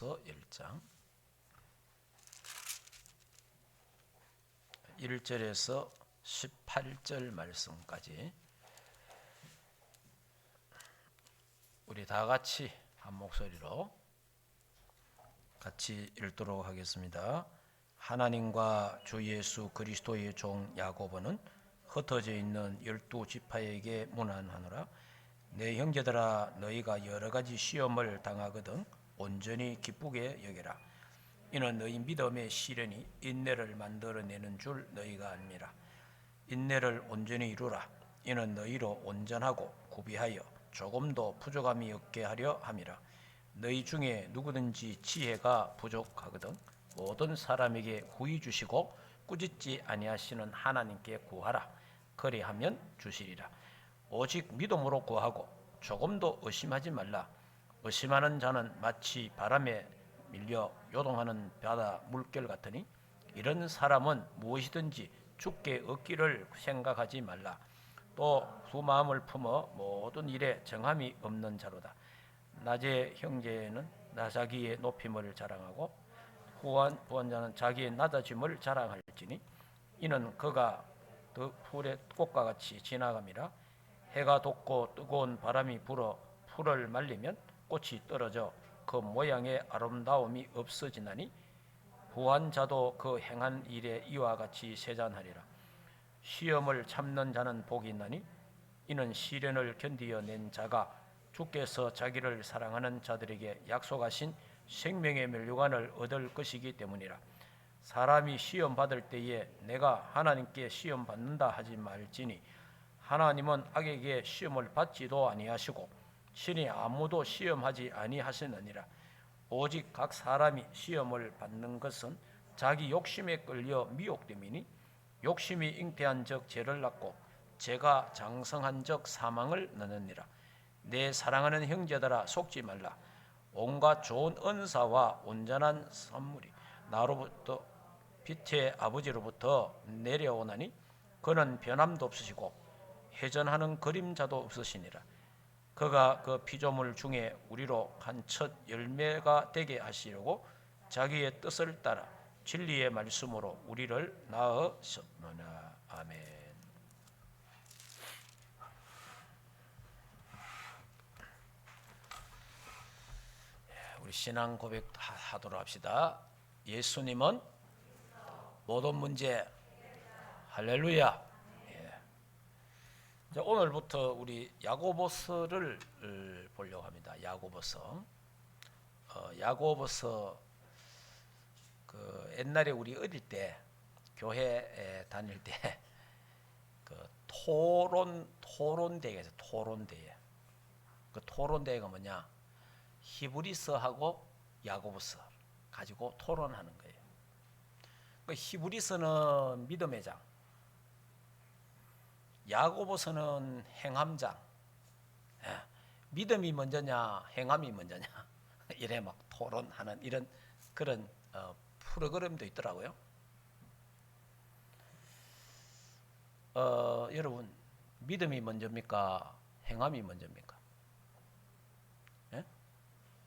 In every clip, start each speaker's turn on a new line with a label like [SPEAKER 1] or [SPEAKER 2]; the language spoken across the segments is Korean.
[SPEAKER 1] 1장 1절에서 18절 말씀까지 우리 다 같이 한 목소리로 같이 읽도록 하겠습니다. 하나님과 주 예수 그리스도의 종 야고보는 흩어져 있는 12지파에게 문안하노라. 내 형제들아, 너희가 여러 가지 시험을 당하거든 온전히 기쁘게 여겨라. 이는 너희 믿음의 시련이 인내를 만들어내는 줄 너희가 압니다. 인내를 온전히 이루라. 이는 너희로 온전하고 구비하여 조금도 부족함이 없게 하려 함이라. 너희 중에 누구든지 지혜가 부족하거든 모든 사람에게 후히 주시고 꾸짖지 아니하시는 하나님께 구하라. 그리하면 주시리라. 오직 믿음으로 구하고 조금도 의심하지 말라. 의심하는 자는 마치 바람에 밀려 요동하는 바다 물결 같으니 이런 사람은 무엇이든지 죽게 얻기를 생각하지 말라. 또 두 마음을 품어 모든 일에 정함이 없는 자로다. 낮의 형제는 자기의 높임을 자랑하고 후한 자는 자기의 낮아짐을 자랑할지니 이는 그가 그 풀의 꽃과 같이 지나감이라. 해가 돋고 뜨거운 바람이 불어 풀을 말리면 꽃이 떨어져 그 모양의 아름다움이 없어지나니 후한 자도 그 행한 일에 이와 같이 세잔하리라. 시험을 참는 자는 복이 있나니 이는 시련을 견디어 낸 자가 주께서 자기를 사랑하는 자들에게 약속하신 생명의 멸류관을 얻을 것이기 때문이라. 사람이 시험 받을 때에 내가 하나님께 시험 받는다 하지 말지니 하나님은 악에게 시험을 받지도 아니하시고 신이 아무도 시험하지 아니하시느니라. 오직 각 사람이 시험을 받는 것은 자기 욕심에 끌려 미혹됨이니 욕심이 잉태한 적 죄를 낳고 죄가 장성한 적 사망을 낳느니라. 내 사랑하는 형제들아, 속지 말라. 온갖 좋은 은사와 온전한 선물이 나로부터 빛의 아버지로부터 내려오나니 그는 변함도 없으시고 회전하는 그림자도 없으시니라. 그가 그 피조물 중에 우리로 한 첫 열매가 되게 하시려고 자기의 뜻을 따라 진리의 말씀으로 우리를 낳으셨노라. 아멘. 우리 신앙 고백하도록 합시다. 예수님은 모든 문제. 할렐루야. 자, 오늘부터 우리 야고보서를 보려고 합니다. 야고보서. 야고보서 그 옛날에 우리 어릴 때 교회 다닐 때 그 토론대회가 있어요. 토론대회. 그 토론대회가 뭐냐? 히브리서하고 야고보서 가지고 토론하는 거예요. 그 히브리서는 믿음의 장, 야고보서는 행함장. 믿음이 먼저냐 행함이 먼저냐 이래 막 토론하는 이런 그런 프로그램도 있더라고요. 여러분, 믿음이 먼저입니까 행함이 먼저입니까?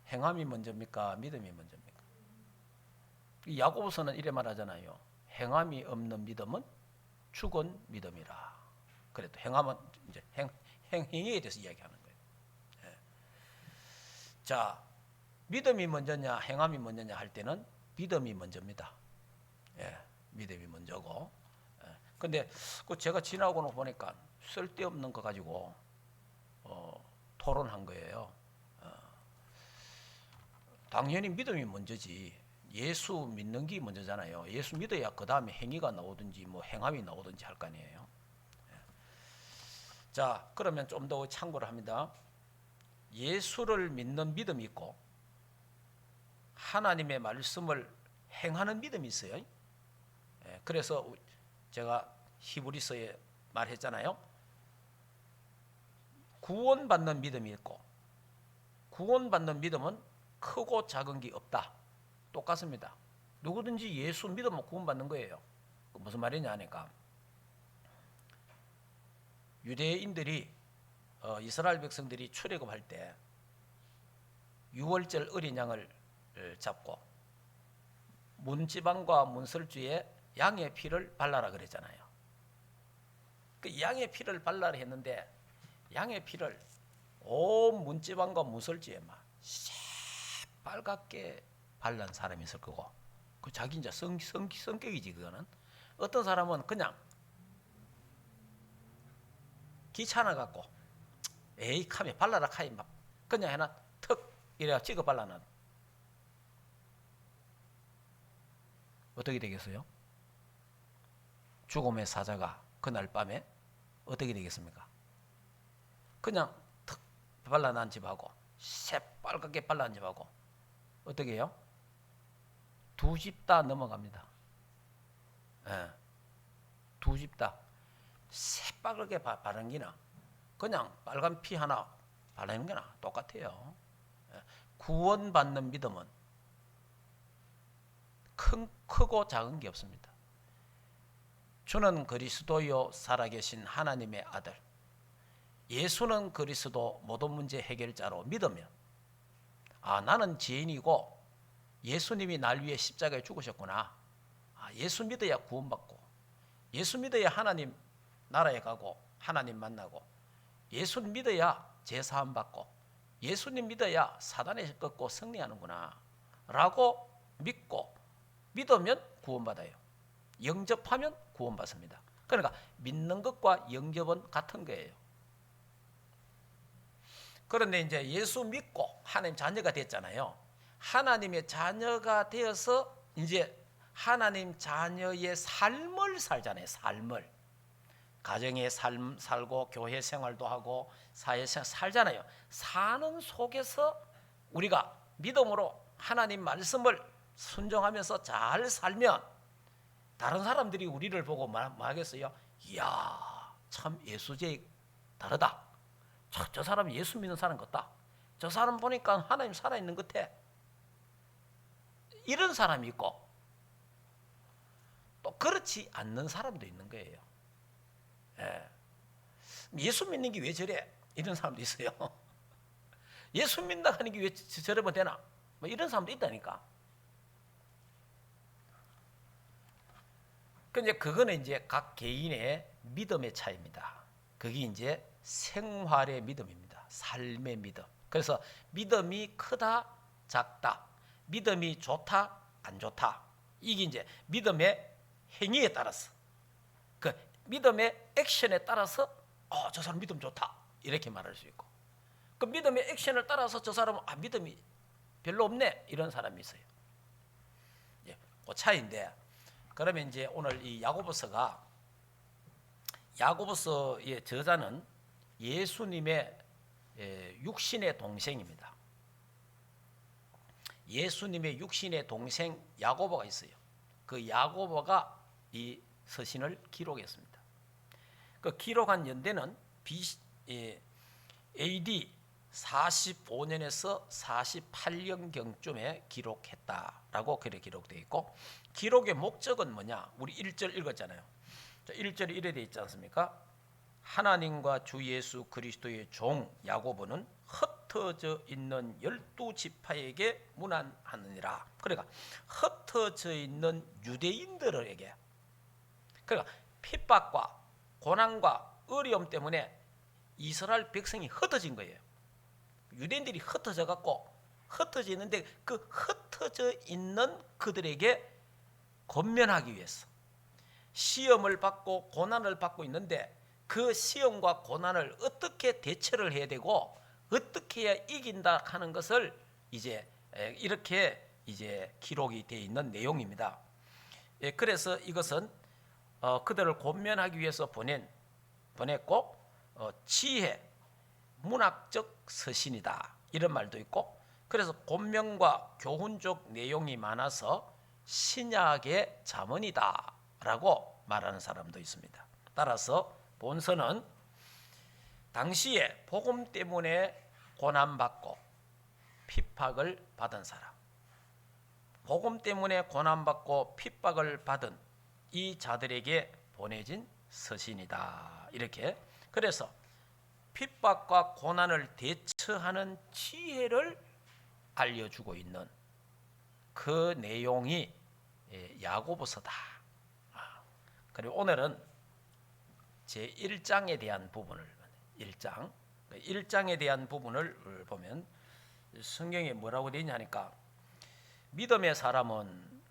[SPEAKER 1] 행함이 먼저입니까 믿음이 먼저입니까? 야고보서는 이래 말하잖아요. 행함이 없는 믿음은 죽은 믿음이라. 그래도 행함은 이제 행위에 대해서 이야기하는 거예요. 자, 믿음이 먼저냐 행함이 먼저냐 할 때는 믿음이 먼저입니다. 믿음이 먼저고. 근데 그 제가 지나고 보니까 쓸데없는 거 가지고 토론한 거예요. 당연히 믿음이 먼저지. 예수 믿는 게 먼저잖아요. 예수 믿어야 그 다음에 행위가 나오든지 뭐 행함이 나오든지 할 거 아니에요. 자, 그러면 좀 더 참고를 합니다. 예수를 믿는 믿음이 있고 하나님의 말씀을 행하는 믿음이 있어요. 그래서 제가 히브리서에 말했잖아요. 구원받는 믿음이 있고 구원받는 믿음은 크고 작은 게 없다. 똑같습니다. 누구든지 예수 믿으면 구원받는 거예요. 무슨 말이냐 하니까 유대인들이 이스라엘 백성들이 출애굽할 때 6월절 어린 양을 잡고 문지방과 문설주에 양의 피를 발라라 그랬잖아요. 그 양의 피를 발라라 했는데 양의 피를 온 문지방과 문설주에 막 새빨갛게 발란 사람이 있을 거고, 그 자기 이제 성격이지. 그거는 어떤 사람은 그냥 귀찮아 갖고 에이 카메 발라라 카이 막 그냥 해놔 턱 이래가 찍어 발라놔. 어떻게 되겠어요? 죽음의 사자가 그날 밤에 어떻게 되겠습니까? 그냥 턱 발라난 집하고 새빨갛게 발라난 집하고 어떻게 해요? 두 집 다 넘어갑니다. 예. 두 집 다 새빨갛게 바른 기나 그냥 빨간 피 하나 바르는 거나 똑같아요. 예. 구원받는 믿음은 크고 작은 게 없습니다. 주는 그리스도요 살아계신 하나님의 아들, 예수는 그리스도 모든 문제 해결자로 믿으면, 아, 나는 죄인이고 예수님이 날 위해 십자가에 죽으셨구나. 아, 예수 믿어야 구원받고, 예수 믿어야 하나님 나라에 가고 하나님 만나고, 예수 믿어야 제사함 받고, 예수님 믿어야 사단에 꺾고 승리하는구나 라고 믿고 믿으면 구원받아요. 영접하면 구원받습니다. 그러니까 믿는 것과 영접은 같은 거예요. 그런데 이제 예수 믿고 하나님 자녀가 됐잖아요. 하나님의 자녀가 되어서 이제 하나님 자녀의 삶을 살잖아요. 삶을. 가정의 삶 살고 교회 생활도 하고 사회생활 살잖아요. 사는 속에서 우리가 믿음으로 하나님 말씀을 순종하면서 잘 살면 다른 사람들이 우리를 보고 뭐 하겠어요? 이야, 참 예수제의 다르다. 저 사람 예수 믿는 사람 같다. 저 사람 보니까 하나님 살아있는 것 같아. 이런 사람이 있고 또 그렇지 않는 사람도 있는 거예요. 예. 예수 믿는 게 왜 저래? 이런 사람도 있어요. 예수 믿는다 하는 게 왜 저러면 되나? 뭐 이런 사람도 있다니까. 근데 그거는 이제 각 개인의 믿음의 차이입니다. 그게 이제 생활의 믿음입니다. 삶의 믿음. 그래서 믿음이 크다, 작다, 믿음이 좋다, 안 좋다. 이게 이제 믿음의 행위에 따라서, 그 믿음의 액션에 따라서 저 사람 믿음 좋다 이렇게 말할 수 있고, 그 믿음의 액션을 따라서 저 사람은 믿음이 별로 없네 이런 사람이 있어요. 예, 그 차이인데, 그러면 이제 오늘 이 야고보서가, 야고보서의 저자는 예수님의 육신의 동생입니다. 예수님의 육신의 동생 야고보가 있어요. 그 야고보가 이 서신을 기록했습니다. 그 기록한 연대는 AD 45년에서 48년경쯤에 기록했다라고 그렇게 기록되어 있고, 기록의 목적은 뭐냐? 우리 1절 읽었잖아요. 1절에 이래 되어 있지 않습니까? 하나님과 주 예수 그리스도의 종 야고보는 흩어져 있는 12지파에게 문안하느니라. 그러니까 흩어져 있는 유대인들에게, 그러니까 핍박과 고난과 어려움 때문에 이스라엘 백성이 흩어진 거예요. 유대인들이 흩어져 갖고 흩어져 있는데, 그 흩어져 있는 그들에게 권면하기 위해서 시험을 받고 고난을 받고 있는데, 그 시험과 고난을 어떻게 대처를 해야 되고 어떻게 해야 이긴다 하는 것을 이제 이렇게 이제 기록이 되어 있는 내용입니다. 그래서 이것은 그들을 권면하기 위해서 보냈고, 지혜, 문학적 서신이다 이런 말도 있고, 그래서 권면과 교훈적 내용이 많아서 신약의 잠언이다 라고 말하는 사람도 있습니다. 따라서 본서는 당시에 복음 때문에 고난받고 핍박을 받은 사람, 복음 때문에 고난받고 핍박을 받은 이 자들에게 보내진 서신이다 이렇게. 그래서 핍박과 고난을 대처하는 지혜를 알려주고 있는 그 내용이 야고보서다. 그리고 오늘은 제1장에 대한 부분을 1장에 대한 부분을 보면 성경에 뭐라고 되어 있냐니까 믿음의 사람은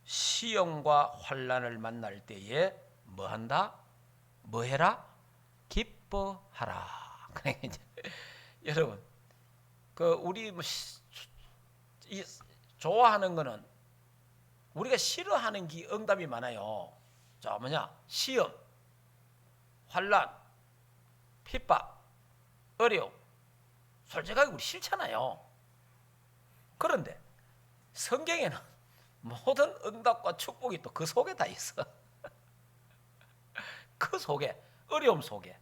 [SPEAKER 1] 시험과 환난을 만날 때에 뭐한다? 뭐해라? 기뻐하라. 그러니까 이제 여러분 그 우리 좋아하는 거는 우리가 싫어하는 게 응답이 많아요. 자, 뭐냐? 시험, 환난, 핍박, 어려움. 솔직하게 우리 싫잖아요. 그런데 성경에는 모든 응답과 축복이 또 그 속에 다 있어. 그 속에, 어려움 속에,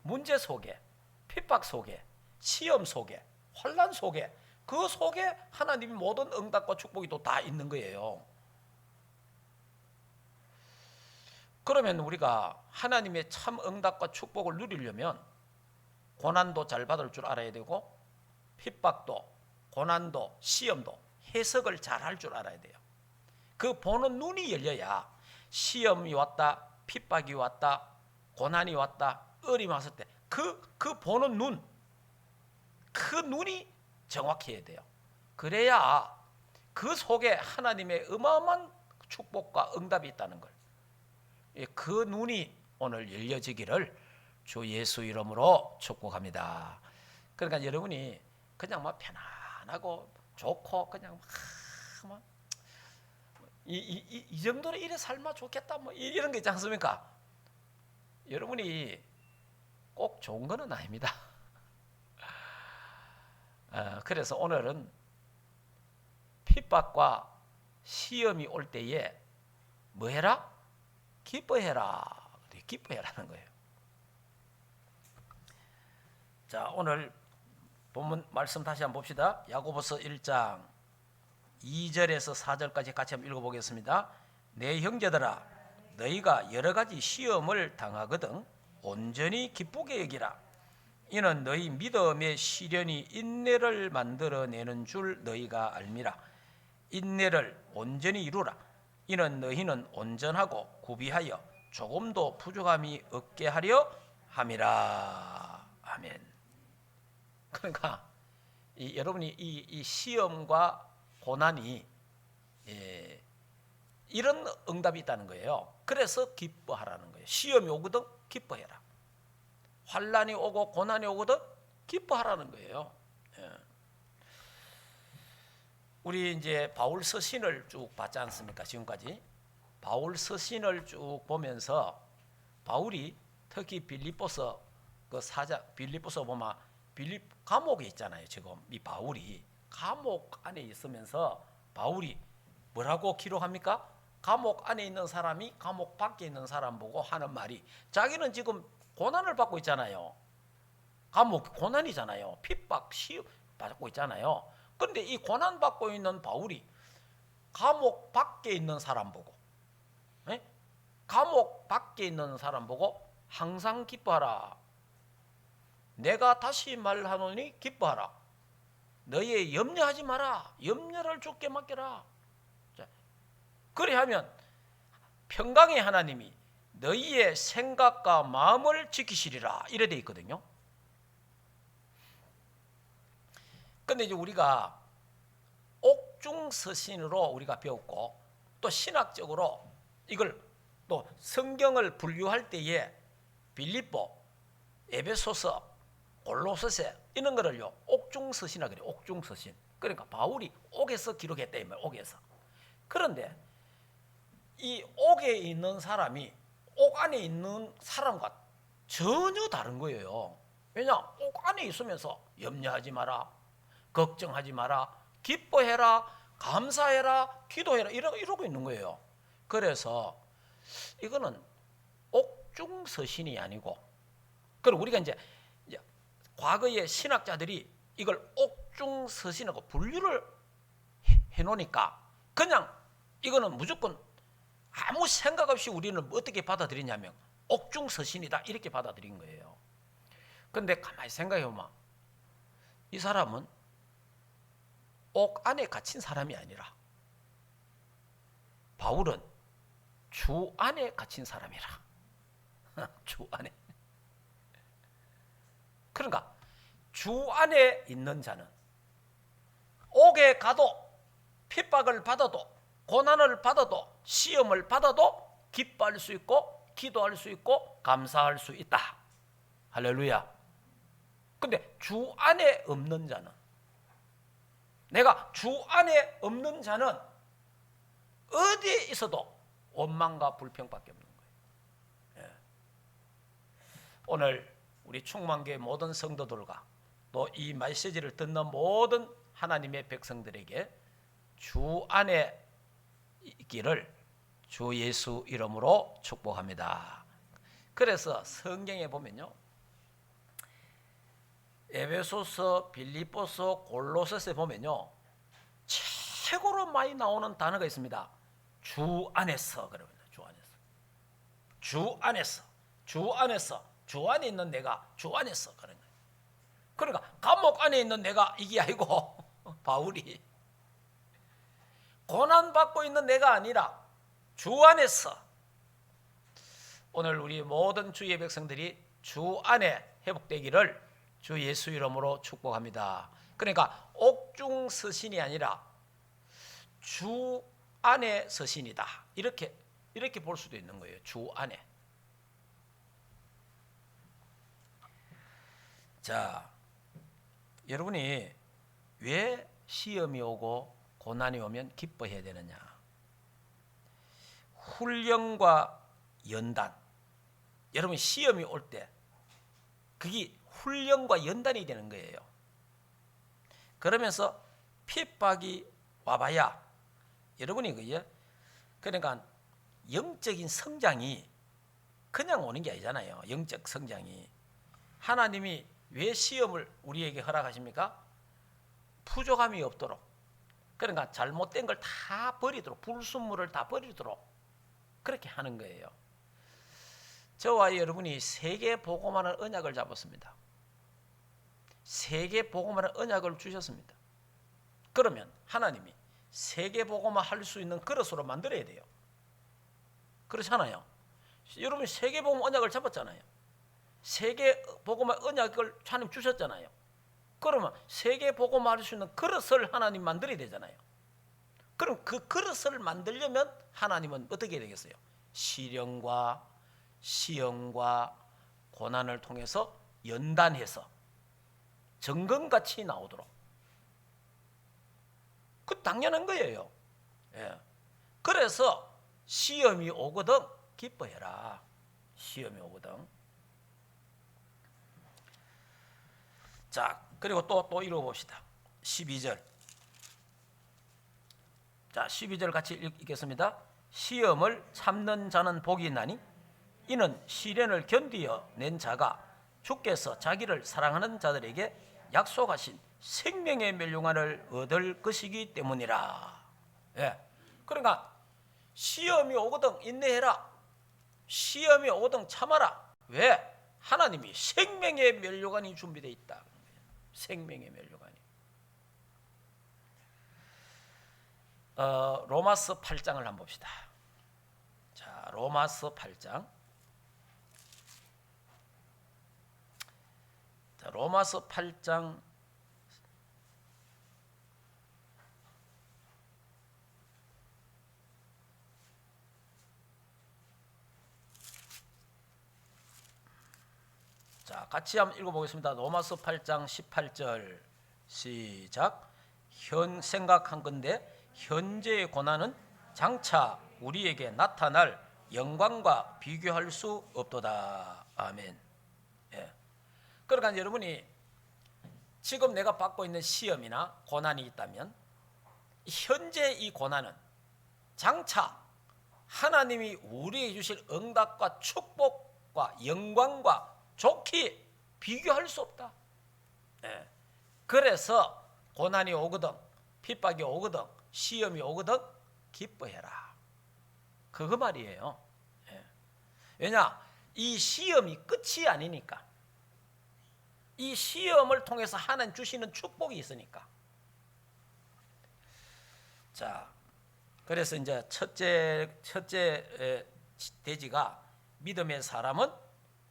[SPEAKER 1] 문제 속에, 핍박 속에, 시험 속에, 환난 속에, 그 속에 하나님이 모든 응답과 축복이 또 다 있는 거예요. 그러면 우리가 하나님의 참 응답과 축복을 누리려면 고난도 잘 받을 줄 알아야 되고 핍박도, 고난도, 시험도 해석을 잘 할 줄 알아야 돼요. 그 보는 눈이 열려야 시험이 왔다, 핍박이 왔다, 고난이 왔다, 어려움이 왔을 때 그 보는 눈, 그 눈이 정확해야 돼요. 그래야 그 속에 하나님의 어마어마한 축복과 응답이 있다는 걸, 그 눈이 오늘 열려지기를 주 예수 이름으로 축복합니다. 그러니까 여러분이 그냥 막 편안하고 좋고 그냥 막 이 정도로 이래 살면 좋겠다 뭐 이런 게 있지 않습니까? 여러분이 꼭 좋은 거는 아닙니다. 그래서 오늘은 핍박과 시험이 올 때에 뭐 해라? 기뻐해라. 기뻐해라는 거예요. 자, 오늘 본문 말씀 다시 한번 봅시다. 야고보서 1장 2절에서 4절까지 같이 한번 읽어보겠습니다. 내 형제들아, 너희가 여러 가지 시험을 당하거든 온전히 기쁘게 여기라. 이는 너희 믿음의 시련이 인내를 만들어내는 줄 너희가 알미라. 인내를 온전히 이루라. 이는 너희는 온전하고 구비하여 조금도 부족함이 없게 하려 함이라. 아멘. 그러니까 여러분이 이 시험과 고난이 이런 응답이 있다는 거예요. 그래서 기뻐하라는 거예요. 시험이 오거든 기뻐해라. 환난이 오고 고난이 오거든 기뻐하라는 거예요. 우리 이제 바울 서신을 쭉 봤지 않습니까? 지금까지 바울 서신을 쭉 보면서 바울이 특히 빌립보서 그 사장 빌립보서 보면 빌립 감옥에 있잖아요. 지금 이 바울이 감옥 안에 있으면서 바울이 뭐라고 기록합니까? 감옥 안에 있는 사람이 감옥 밖에 있는 사람 보고 하는 말이, 자기는 지금 고난을 받고 있잖아요. 감옥 고난이잖아요. 핍박 시험 받고 있잖아요. 그런데 이 고난 받고 있는 바울이 감옥 밖에 있는 사람 보고, 감옥 밖에 있는 사람 보고 항상 기뻐하라. 내가 다시 말하노니 기뻐하라. 너희 염려하지 마라. 염려를 주께 맡겨라. 그리하면 평강의 하나님이 너희의 생각과 마음을 지키시리라. 이래 돼 있거든요. 근데 이제 우리가 옥중서신으로 우리가 배웠고 또 신학적으로 이걸 또 성경을 분류할 때에 빌립보, 에베소서, 골로새서 이런 거를요 옥중서신이라 그래요. 옥중서신. 그러니까 바울이 옥에서 기록했다 이 말. 옥에서. 그런데 이 옥에 있는 사람이 옥 안에 있는 사람과 전혀 다른 거예요. 왜냐? 옥 안에 있으면서 염려하지 마라, 걱정하지 마라, 기뻐해라, 감사해라, 기도해라 이러고 있는 거예요. 그래서 이거는 옥중서신이 아니고, 그리고 우리가 이제 과거의 신학자들이 이걸 옥중서신하고 분류를 해놓으니까 그냥 이거는 무조건 아무 생각 없이 우리는 어떻게 받아들이냐면 옥중서신이다 이렇게 받아들인 거예요. 그런데 가만히 생각해보면 이 사람은 옥 안에 갇힌 사람이 아니라 바울은 주 안에 갇힌 사람이라. 주 안에. 그러니까 주 안에 있는 자는 옥에 가도 핍박을 받아도 고난을 받아도 시험을 받아도 기뻐할 수 있고 기도할 수 있고 감사할 수 있다. 할렐루야. 근데 주 안에 없는 자는, 내가 주 안에 없는 자는 어디에 있어도 원망과 불평밖에 없는 거예요. 예. 오늘 우리 충만교회 모든 성도들과 또 이 메시지를 듣는 모든 하나님의 백성들에게 주 안에 있기를 주 예수 이름으로 축복합니다. 그래서 성경에 보면요, 에베소서, 빌립보서, 골로새서에 보면요, 최고로 많이 나오는 단어가 있습니다. 주 안에서. 그러면 주 안에서, 주 안에서, 주 안에서, 주 안에 있는 내가 주 안에서. 그런 거예요. 그러니까 감옥 안에 있는 내가 이게 아니고 바울이 고난 받고 있는 내가 아니라 주 안에서. 오늘 우리 모든 주의 백성들이 주 안에 회복되기를 주 예수 이름으로 축복합니다. 그러니까 옥중 서신이 아니라 주 안에 서신이다. 이렇게 볼 수도 있는 거예요. 주 안에. 자, 여러분이 왜 시험이 오고 고난이 오면 기뻐해야 되느냐? 훈련과 연단. 여러분 시험이 올 때 그게 훈련과 연단이 되는 거예요. 그러면서 핍박이 와봐야 여러분이 그러니까 영적인 성장이 그냥 오는 게 아니잖아요. 영적 성장이. 하나님이 왜 시험을 우리에게 허락하십니까? 부족함이 없도록. 그러니까 잘못된 걸 다 버리도록, 불순물을 다 버리도록 그렇게 하는 거예요. 저와 여러분이 세계 복음하는 언약을 잡았습니다. 세계 복음하는 언약을 주셨습니다. 그러면 하나님이 세계 복음화 할 수 있는 그릇으로 만들어야 돼요. 그렇잖아요. 여러분이 세계 복음 언약을 잡았잖아요. 세계 복음화 언약을 하나님 주셨잖아요. 그러면 세계 복음화 할 수 있는 그릇을 하나님 만들어야 되잖아요. 그럼 그 그릇을 만들려면 하나님은 어떻게 되겠어요? 시련과 시험과 고난을 통해서 연단해서 정금같이 나오도록. 그 당연한 거예요. 예. 그래서 시험이 오거든 기뻐해라. 시험이 오거든. 자, 그리고 또 읽어봅시다. 12절. 자, 12절 같이 읽겠습니다. 시험을 참는 자는 복이 있나니 이는 시련을 견디어 낸 자가 주께서 자기를 사랑하는 자들에게 약속하신 생명의 멸류관을 얻을 것이기 때문이라. 예. 그러니까 시험이 오거든 인내해라. 시험이 오거든 참아라. 왜? 하나님이 생명의 멸류관이 준비되어 있다. 생명의 멸류관이. 로마서 8장을 한번 봅시다. 자, 로마서 8장. 자, 로마서 8장 '자, 같이 한번 읽어보겠습니다. 로마서 8장 18절 시작. 생각한 건데 현재의 고난은 장차 우리에게 나타날 영광과 비교할 수 없도다. 아멘. 예. 그러니까 여러분이 지금 내가 받고 있는 시험이나 고난이 있다면 현재 이 고난은 장차 하나님이 우리에게 주실 응답과 축복과 영광과 좋게 비교할 수 없다. 예. 그래서 고난이 오거든, 핍박이 오거든, 시험이 오거든 기뻐해라. 그거 말이에요. 예. 왜냐? 이 시험이 끝이 아니니까. 이 시험을 통해서 하나님 주시는 축복이 있으니까. 자, 그래서 이제 첫째 대지가 믿음의 사람은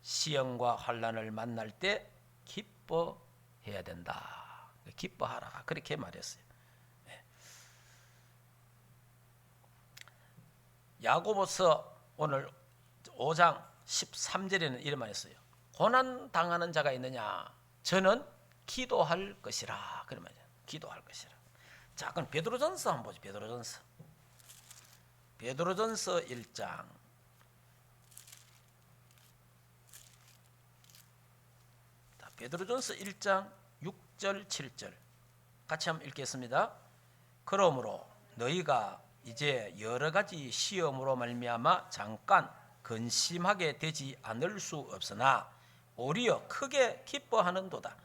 [SPEAKER 1] 시험과 환난을 만날 때 기뻐해야 된다. 기뻐하라. 그렇게 말했어요. 야고보서 오늘 5장 13절에는 이런 말이 있어요. 고난 당하는 자가 있느냐? 저는 기도할 것이라. 그런 말이에요. 기도할 것이라. 자, 그럼 베드로전서 한번 보죠. 베드로전서 1장. 베드로전서 1장 6절 7절 같이 한번 읽겠습니다. 그러므로 너희가 이제 여러 가지 시험으로 말미암아 잠깐 근심하게 되지 않을 수 없으나 오히려 크게 기뻐하는도다.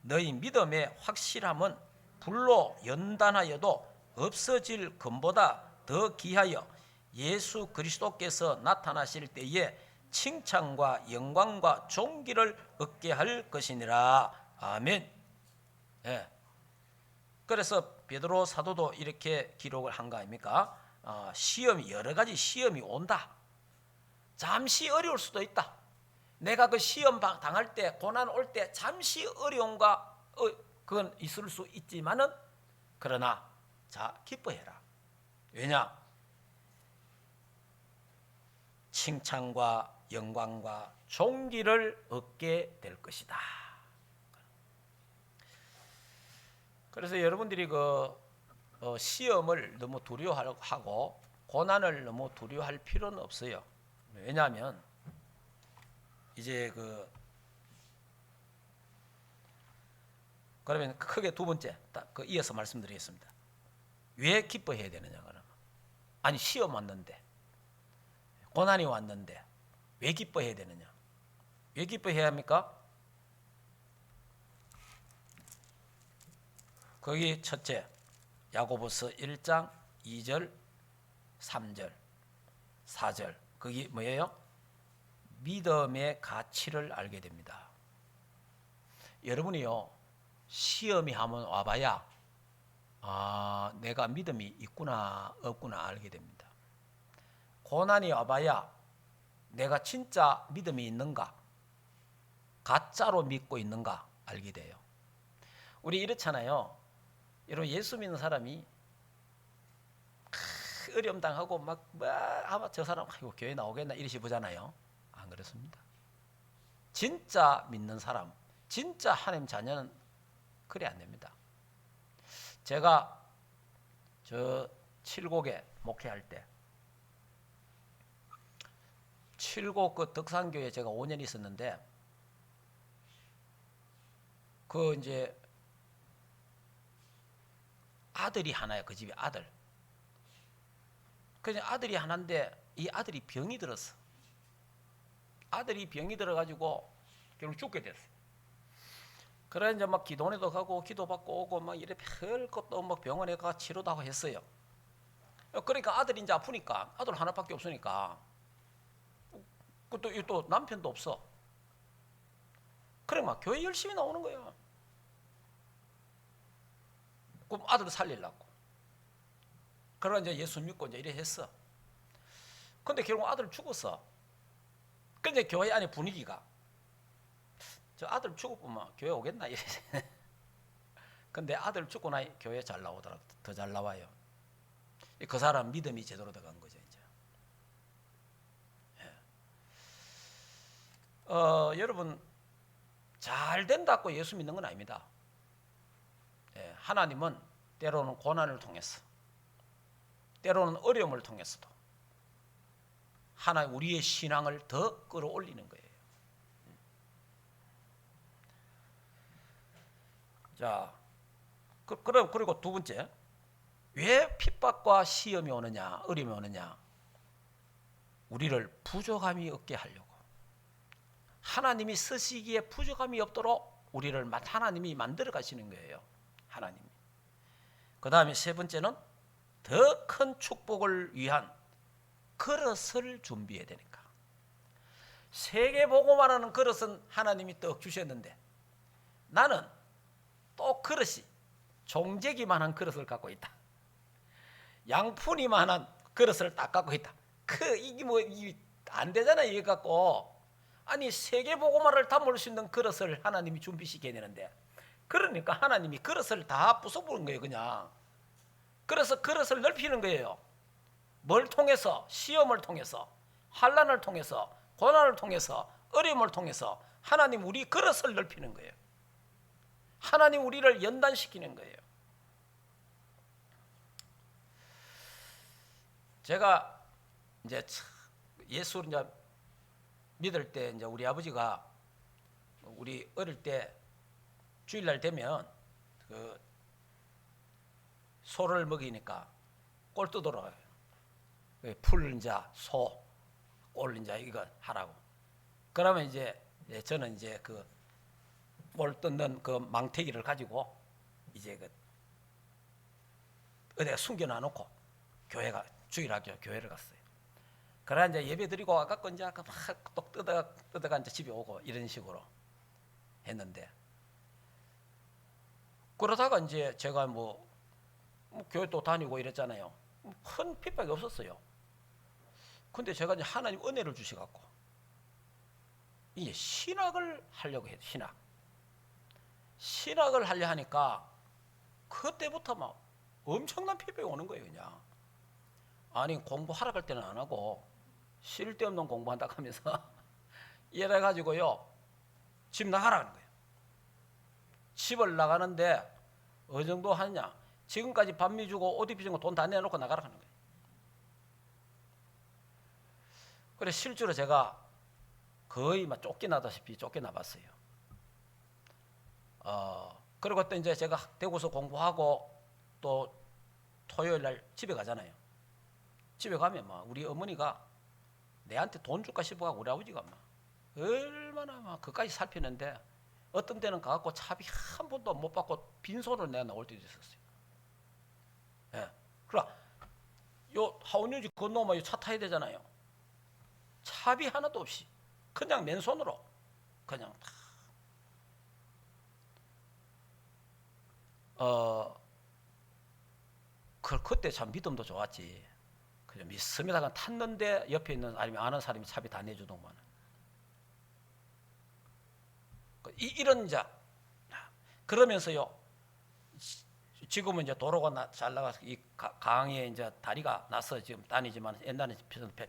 [SPEAKER 1] 너희 믿음의 확실함은 불로 연단하여도 없어질 금보다 더 귀하여 예수 그리스도께서 나타나실 때에 칭찬과 영광과 존귀를 얻게 할 것이니라. 아멘. 예. 그래서 베드로 사도도 이렇게 기록을 한 거 아닙니까? 시험이 여러 가지 시험이 온다. 잠시 어려울 수도 있다. 내가 그 시험 당할 때 고난 올 때 잠시 어려움과 그건 있을 수 있지만은 그러나 자 기뻐해라. 왜냐? 칭찬과 영광과 존귀를 얻게 될 것이다. 그래서 여러분들이 그 시험을 너무 두려워하고 고난을 너무 두려워할 필요는 없어요. 왜냐하면 이제 그러면 크게 두 번째 그 이어서 말씀드리겠습니다. 왜 기뻐해야 되느냐 그러면 아니 시험 왔는데 고난이 왔는데 왜 기뻐해야 되느냐? 왜 기뻐해야 합니까? 거기 첫째 야고보서 1장 2절 3절 4절 거기 뭐예요? 믿음의 가치를 알게 됩니다. 여러분이요 시험이 한번 와봐야 내가 믿음이 있구나 없구나 알게 됩니다. 고난이 와봐야 내가 진짜 믿음이 있는가 가짜로 믿고 있는가 알게 돼요. 우리 이렇잖아요. 여러분 예수 믿는 사람이 어려움 당하고 아마 저 사람 아이고 교회 나오겠나 이러시 보잖아요. 안 그렇습니다. 진짜 믿는 사람, 진짜 하나님 자녀는 그래 안 됩니다. 제가 저 칠곡에 목회할 때 칠곡 그 덕산교회 제가 5년 있었는데 그 이제 아들이 하나야. 그 집에 아들. 그래서 아들이 하나인데 이 아들이 병이 들었어. 아들이 병이 들어가지고 결국 죽게 됐어. 그래 이제 막 기도원에도 가고 기도받고 오고 막 이래 별 것도 막 병원에 가 치료도 하고 했어요. 그러니까 아들이 이제 아프니까 아들 하나밖에 없으니까 또 남편도 없어. 그래 막 교회 열심히 나오는 거야. 그럼 아들 살리려고. 그러고 이제 예수 믿고 이제 이래 했어. 근데 결국 아들 죽었어. 근데 교회 안에 분위기가 저 아들 죽었구만 교회 오겠나 이래. 근데 아들 죽고 나니 교회 잘 나오더라. 더 잘 나와요. 그 사람 믿음이 제대로 들어간 거죠 이제. 여러분 잘 된다고 예수 믿는 건 아닙니다. 하나님은 때로는 고난을 통해서 때로는 어려움을 통해서도 하나님 우리의 신앙을 더 끌어올리는 거예요. 자, 그리고 두 번째 왜 핍박과 시험이 오느냐 어려움이 오느냐 우리를 부족함이 없게 하려고 하나님이 쓰시기에 부족함이 없도록 우리를 하나님이 만들어 가시는 거예요. 하나님이. 그 다음에 세 번째는 더 큰 축복을 위한 그릇을 준비해야 되니까. 세계 보고만 하는 그릇은 하나님이 떡 주셨는데 나는 또 그릇이 종재기만 한 그릇을 갖고 있다. 양푼이만한 그릇을 딱 갖고 있다. 이게 뭐 안 되잖아. 이게 갖고 아니 세계복음화를 담을 수 있는 그릇을 하나님이 준비시켜야 되는데, 그러니까 하나님이 그릇을 다 부숴버린 거예요. 그냥. 그래서 그릇을 넓히는 거예요. 뭘 통해서? 시험을 통해서, 환난을 통해서, 고난을 통해서, 어려움을 통해서 하나님 우리 그릇을 넓히는 거예요. 하나님 우리를 연단시키는 거예요. 제가 이제 예수를 이제 믿을 때 이제 우리 아버지가 우리 어릴 때 주일날 되면 그 소를 먹이니까 꼴 뜯으러 가요. 풀 이제 소, 꼴 이제 이거 하라고. 그러면 이제 저는 이제 그 꼴 뜯는 그 망태기를 가지고 이제 그 어디에 숨겨놔놓고 교회가 주일학교 교회를 갔어요. 그래 이제 예배 드리고 와갖고 이제 막또 뜯어가 이제 집에 오고 이런 식으로 했는데, 그러다가 이제 제가 뭐 교회 또 다니고 이랬잖아요. 큰 핍박이 없었어요. 근데 제가 이제 하나님 은혜를 주셔갖고 이제 신학을 하려고 해요. 신학을 하려 하니까 그때부터 막 엄청난 핍박이 오는 거예요. 그냥 아니 공부하라 할 때는 안 하고 쓸데없는 공부한다 하면서 이래가지고요 집 나가라는 거예요. 집을 나가는데 어느 정도 하느냐, 지금까지 밥미 주고 옷 입히는 거 돈 다 내놓고 나가라 하는 거예요. 그래 실제로 제가 거의 막 쫓겨나다시피 쫓겨나봤어요. 그리고 또 이제 제가 대구서 공부하고 또 토요일 날 집에 가잖아요. 집에 가면 막 우리 어머니가 내한테 돈 줄까 싶어가고 우리 아버지가 막 얼마나 막 그까지 살피는데, 어떤 때는 가갖고 차비 한 번도 못 받고 빈손으로 내가 나올 때도 있었어요. 예. 그러나 요 하원유지 건너면 차 타야 되잖아요. 차비 하나도 없이 그냥 맨손으로 그냥 다. 그때 참 믿음도 좋았지. 그냥 믿습니다가 탔는데 옆에 있는 아니면 아는 사람이 차비 다 내주더만. 이런 자 그러면서요. 지금은 이제 도로가 잘 나가서 이 강에 이제 다리가 나서 지금 다니지만 옛날에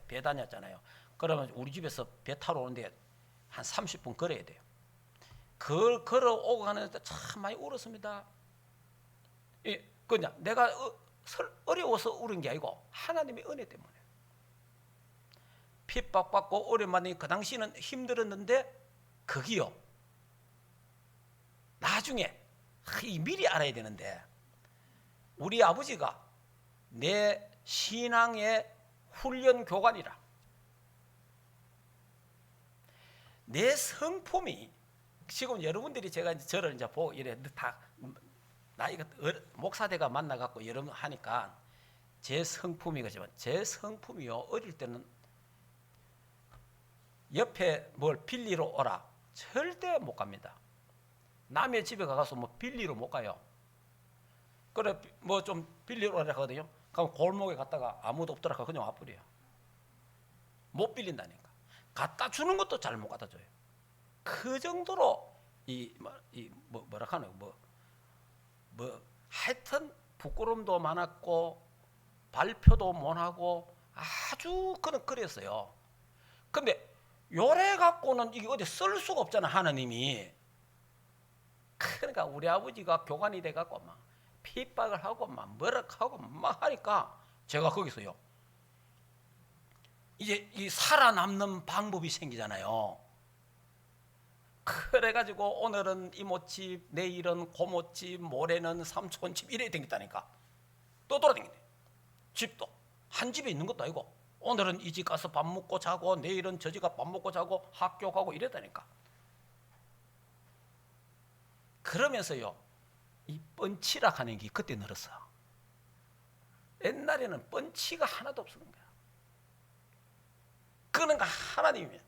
[SPEAKER 1] 배 다녔잖아요. 그러면 우리 집에서 배 타러 오는데 한 30분 걸어야 돼요. 그걸 걸어오고 가는데 참 많이 울었습니다. 그냥 내가 어려워서 울은 게 아니고 하나님의 은혜 때문에. 핍박받고 어려움받으니 그 당시는 힘들었는데 그기요. 나중에 미리 알아야 되는데 우리 아버지가 내 신앙의 훈련 교관이라. 내 성품이 지금 여러분들이 제가 이제 저를 이제 보고 이래 다 나이가 목사대가 만나갖고 여러 번 하니까 제 성품이 그지만 제 성품이요 어릴 때는 옆에 뭘 빌리러 오라 절대 못 갑니다. 남의 집에 가서 뭐 빌리러 못 가요. 그래 뭐 좀 빌리러 오라 하거든요. 그럼 골목에 갔다가 아무도 없더라 그냥 와버려요. 못 빌린다니까. 갖다 주는 것도 잘 못 갖다 줘요. 그 정도로 뭐라 하노 뭐 하여튼 부끄럼도 많았고 발표도 못하고 아주 그랬어요. 근데 요래 갖고는 이게 어디 쓸 수가 없잖아 하나님이. 그러니까 우리 아버지가 교관이 돼 갖고 막 핍박을 하고 막 뭐라 하고 막 하니까 제가 거기서요 이제 이 살아남는 방법이 생기잖아요. 그래가지고 오늘은 이모집, 내일은 고모집, 모레는 삼촌집 이래 댕겼다니까. 또 돌아댕긴대. 집도 한 집에 있는 것도 아니고 오늘은 이 집 가서 밥 먹고 자고 내일은 저 집 가서 밥 먹고 자고 학교 가고 이랬다니까. 그러면서요 이 펀치라 하는 게 그때 늘었어. 옛날에는 펀치가 하나도 없었는 거야. 그러니까 하나님이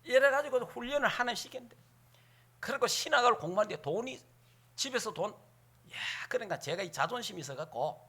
[SPEAKER 1] 이래가지고 훈련을 하는 시기인데, 그리고 신학을 공부하는데 돈이 집에서 돈, 그러니까 제가 이 자존심이 있어갖고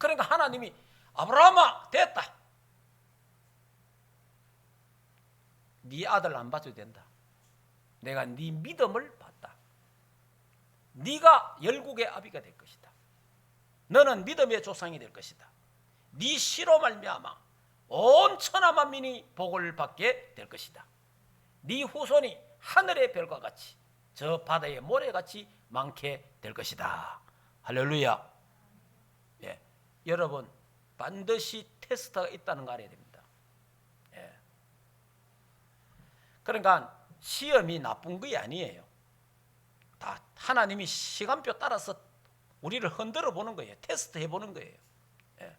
[SPEAKER 2] 그러니까 하나님이 아브라함아 됐다. 네 아들 안 봐도 된다. 내가 네 믿음을 봤다. 네가 열국의 아비가 될 것이다. 너는 믿음의 조상이 될 것이다. 네 씨로 말미암아 온 천하 만민이 복을 받게 될 것이다. 네 후손이 하늘의 별과 같이 저 바다의 모래같이 많게 될 것이다. 할렐루야. 예. 여러분 반드시 테스트가 있다는 거 알아야 됩니다. 예. 그러니까 시험이 나쁜 게 아니에요. 다 하나님이 시간표 따라서 우리를 흔들어 보는 거예요. 테스트 해보는 거예요. 예.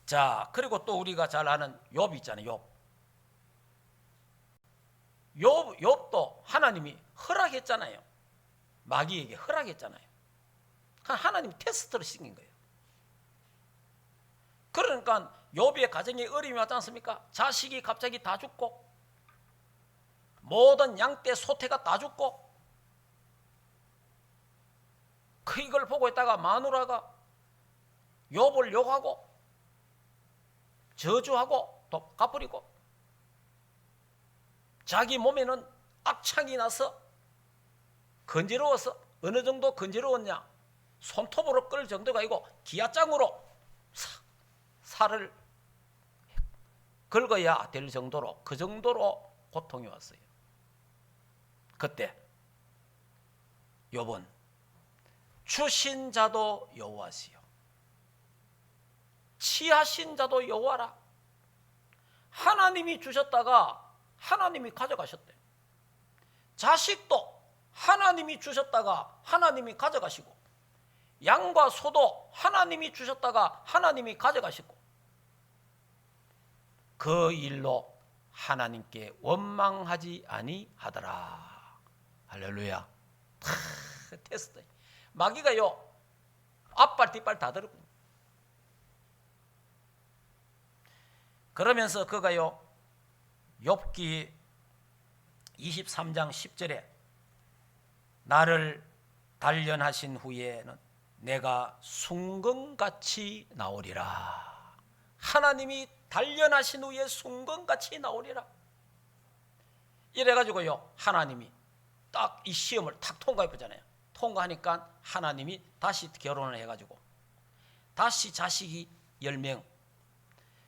[SPEAKER 2] 자, 그리고 또 우리가 잘 아는 욥 있잖아요. 욥도 하나님이 허락했잖아요. 마귀에게 허락했잖아요. 하나님 테스트를 시킨 거예요. 그러니까 욥의 가정에 어려움이 왔지 않습니까? 자식이 갑자기 다 죽고 모든 양떼 소태가 다 죽고 이걸 보고 있다가 마누라가 욥을 욕하고 저주하고 또 갚으리고 자기 몸에는 악창이 나서 건지러워서 어느 정도 건지러웠냐 손톱으로 끌 정도가 아니고 기아장으로 살을 긁어야 될 정도로 그 정도로 고통이 왔어요. 그때 욥은 주신 자도 여호와시요 취하신 자도 여호와라. 하나님이 주셨다가 하나님이 가져가셨대. 자식도 하나님이 주셨다가 하나님이 가져가시고 양과 소도 하나님이 주셨다가 하나님이 가져가시고 그 일로 하나님께 원망하지 아니하더라. 할렐루야. 테스트. 마귀가요 앞발 뒷발 다 들었군요. 그러면서 그가요 욥기 23장 10절에 나를 단련하신 후에는 내가 순금같이 나오리라. 하나님이 단련하신 후에 순금같이 나오리라. 이래가지고요 하나님이 딱 이 시험을 탁 통과해 보잖아요. 통과하니까 하나님이 다시 결혼을 해가지고 다시 자식이 10명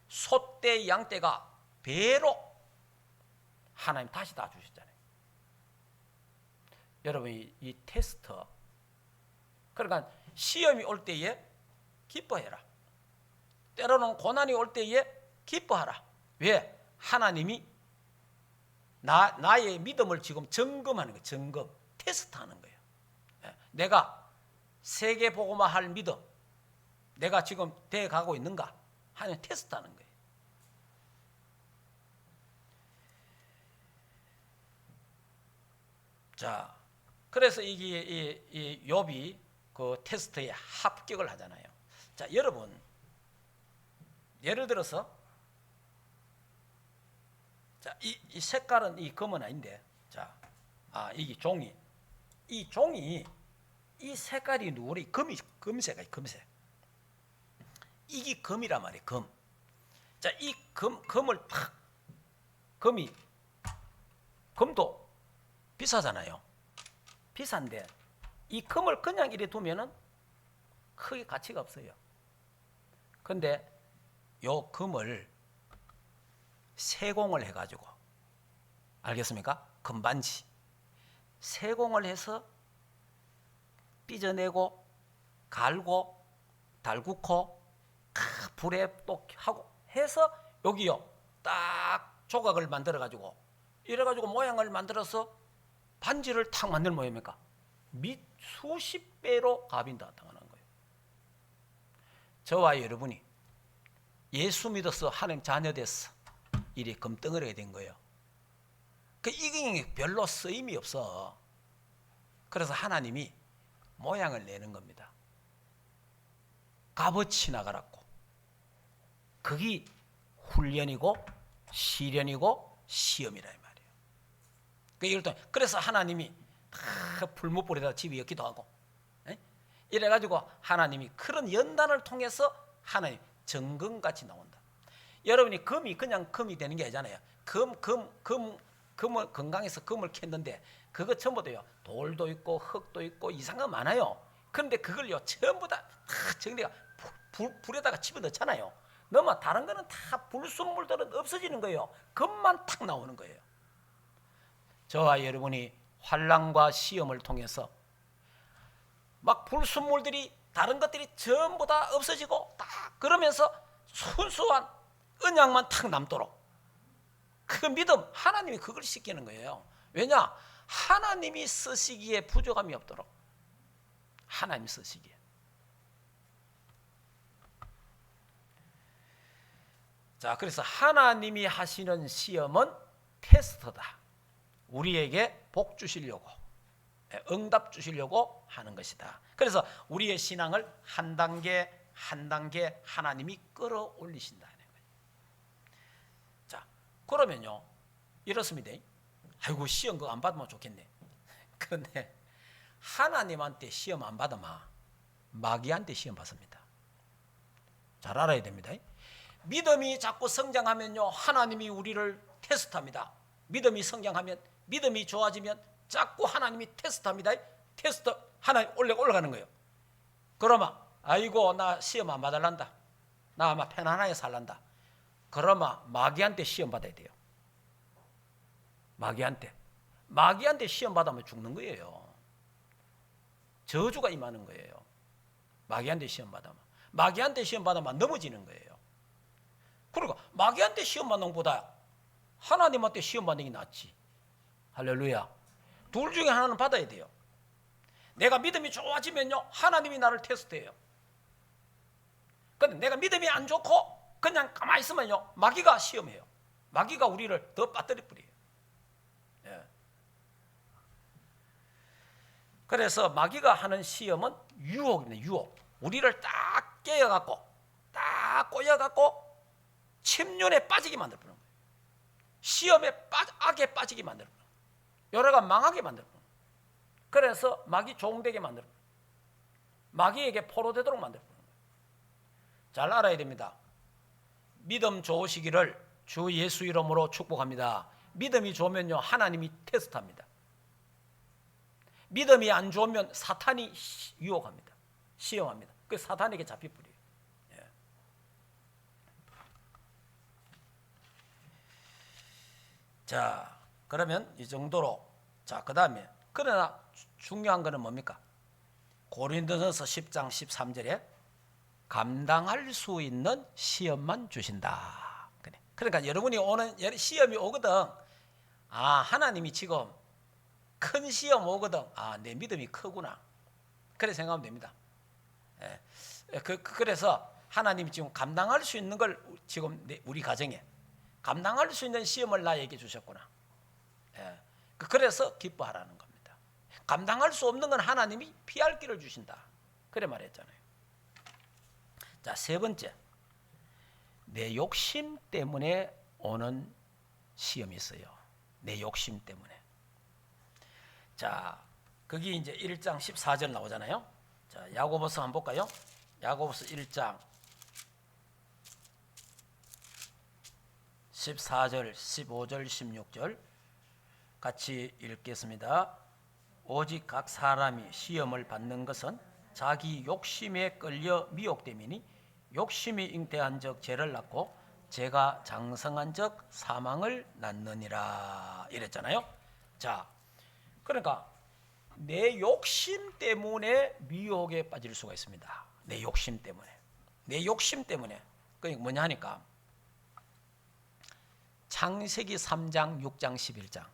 [SPEAKER 2] 소떼 양떼가 배로 하나님 다시 다 주셨잖아요. 여러분 이 테스트 그러니까 시험이 올 때에 기뻐해라. 때로는 고난이 올 때에 기뻐하라. 왜? 하나님이 나의 믿음을 지금 점검하는 거예요. 점검, 테스트하는 거예요. 내가 세계복음화 할 믿음 내가 지금 돼 가고 있는가 하는 테스트하는 거예요. 자, 그래서 이게 이 욥이 그 테스트에 합격을 하잖아요. 자, 여러분 예를 들어서 자, 이 색깔은 이 검은 아닌데 자, 이게 종이 이 종이 이 색깔이 누구래? 금색이야, 금색. 이게 금이란 말이에요, 금. 자, 이 금을 탁 금도 비싸잖아요. 비싼데 이 금을 그냥 이래 두면은 크게 가치가 없어요. 근데 요 금을 세공을 해가지고 알겠습니까? 금반지 세공을 해서 삐져내고 갈고 달구고 불에 또 하고 해서 여기요 딱 조각을 만들어 가지고 이래 가지고 모양을 만들어서 반지를 탁 만들면 뭐입니까? 수십 배로 값이 나타나는 거예요. 저와 여러분이 예수 믿어서 하나님 자녀 됐어. 이리 금덩어리가 된 거예요. 이게 별로 쓰임이 없어. 그래서 하나님이 모양을 내는 겁니다. 값어치 나가라고. 그게 훈련이고 시련이고 시험이라 이 말이에요. 그래서 하나님이 다 풀무불에다 집이 엮기도 하고 이래가지고 하나님이 그런 연단을 통해서 하나님 정금같이 나온다. 여러분이 금이 그냥 금이 되는 게 아니잖아요. 금을 건강해서 금을 캤는데 그거 전부 다요 돌도 있고 흙도 있고 이상한 거 많아요. 그런데 그걸요 전부 다 정리가 불에다가 집어넣잖아요. 넣으면 다른 거는 다 불순물들은 없어지는 거예요. 금만 탁 나오는 거예요. 저와 여러분이 환난과 시험을 통해서 막 불순물들이 다른 것들이 전부 다 없어지고 딱 그러면서 순수한 언약만 탁 남도록 그 믿음 하나님이 그걸 시키는 거예요. 왜냐? 하나님이 쓰시기에 부족함이 없도록 하나님 쓰시기에. 자, 그래서 하나님이 하시는 시험은 테스트다. 우리에게 복 주시려고 응답 주시려고 하는 것이다. 그래서 우리의 신앙을 한 단계 한 단계 하나님이 끌어올리신다는 거예요. 자, 그러면요 이렇습니다. 아이고 시험 그거 안 받으면 좋겠네. 그런데 하나님한테 시험 안 받으면 마귀한테 시험 받습니다. 잘 알아야 됩니다. 믿음이 자꾸 성장하면요 하나님이 우리를 테스트합니다. 믿음이 성장하면 믿음이 좋아지면 자꾸 하나님이 테스트합니다. 테스트 하나님 올라가는 거예요. 그러면 아이고 나 시험 안 받을란다. 나 아마 편안하게 살란다. 그러면 마귀한테 시험 받아야 돼요. 마귀한테 시험 받으면 죽는 거예요. 저주가 임하는 거예요. 마귀한테 시험 받으면 넘어지는 거예요. 그러니까 마귀한테 시험 받는 것보다 하나님한테 시험 받는 게 낫지. 할렐루야. 둘 중에 하나는 받아야 돼요. 내가 믿음이 좋아지면요 하나님이 나를 테스트해요. 근데 내가 믿음이 안 좋고 그냥 가만히 있으면요 마귀가 시험해요. 마귀가 우리를 더 빠뜨려 버려요. 예. 그래서 마귀가 하는 시험은 유혹입니다. 유혹. 우리를 딱 깨어갖고 딱 꼬여갖고 침륜에 빠지게 만들어버리는 거예요. 시험에 악에 빠지게 만들어버리는 거예요. 여러가 망하게 만들어버리는 거예요. 그래서 마귀 종되게 만들어버리는 거예요. 마귀에게 포로되도록 만들어버리는 거예요. 잘 알아야 됩니다. 믿음 좋으시기를 주 예수 이름으로 축복합니다. 믿음이 좋으면요 하나님이 테스트합니다. 믿음이 안 좋으면 사탄이 유혹합니다. 시험합니다. 그 사탄에게 잡혀버려요. 예. 자, 그러면 이 정도로 자, 그 다음에 그러나 중요한 거는 뭡니까? 고린도전서 10장 13절에 감당할 수 있는 시험만 주신다. 그러니까 여러분이 오는 시험이 오거든. 아, 하나님이 지금 큰 시험 오거든. 아, 내 믿음이 크구나. 그래 생각하면 됩니다. 예. 그래서 하나님이 지금 감당할 수 있는 걸 지금 우리 가정에 감당할 수 있는 시험을 나에게 주셨구나. 예. 그래서 기뻐하라는 겁니다. 감당할 수 없는 건 하나님이 피할 길을 주신다. 그래 말했잖아요. 자, 세 번째. 내 욕심 때문에 오는 시험이 있어요. 내 욕심 때문에. 자, 거기 이제 1장 14절 나오잖아요. 자, 야고보서 한번 볼까요? 야고보서 1장 14절, 15절, 16절 같이 읽겠습니다. 오직 각 사람이 시험을 받는 것은 자기 욕심에 끌려 미혹됨이니 욕심이 잉태한 적 죄를 낳고 죄가 장성한 적 사망을 낳느니라 이랬잖아요. 자, 그러니까 내 욕심 때문에 미혹에 빠질 수가 있습니다. 내 욕심 때문에 그게 뭐냐 하니까 창세기 3장 6장 11장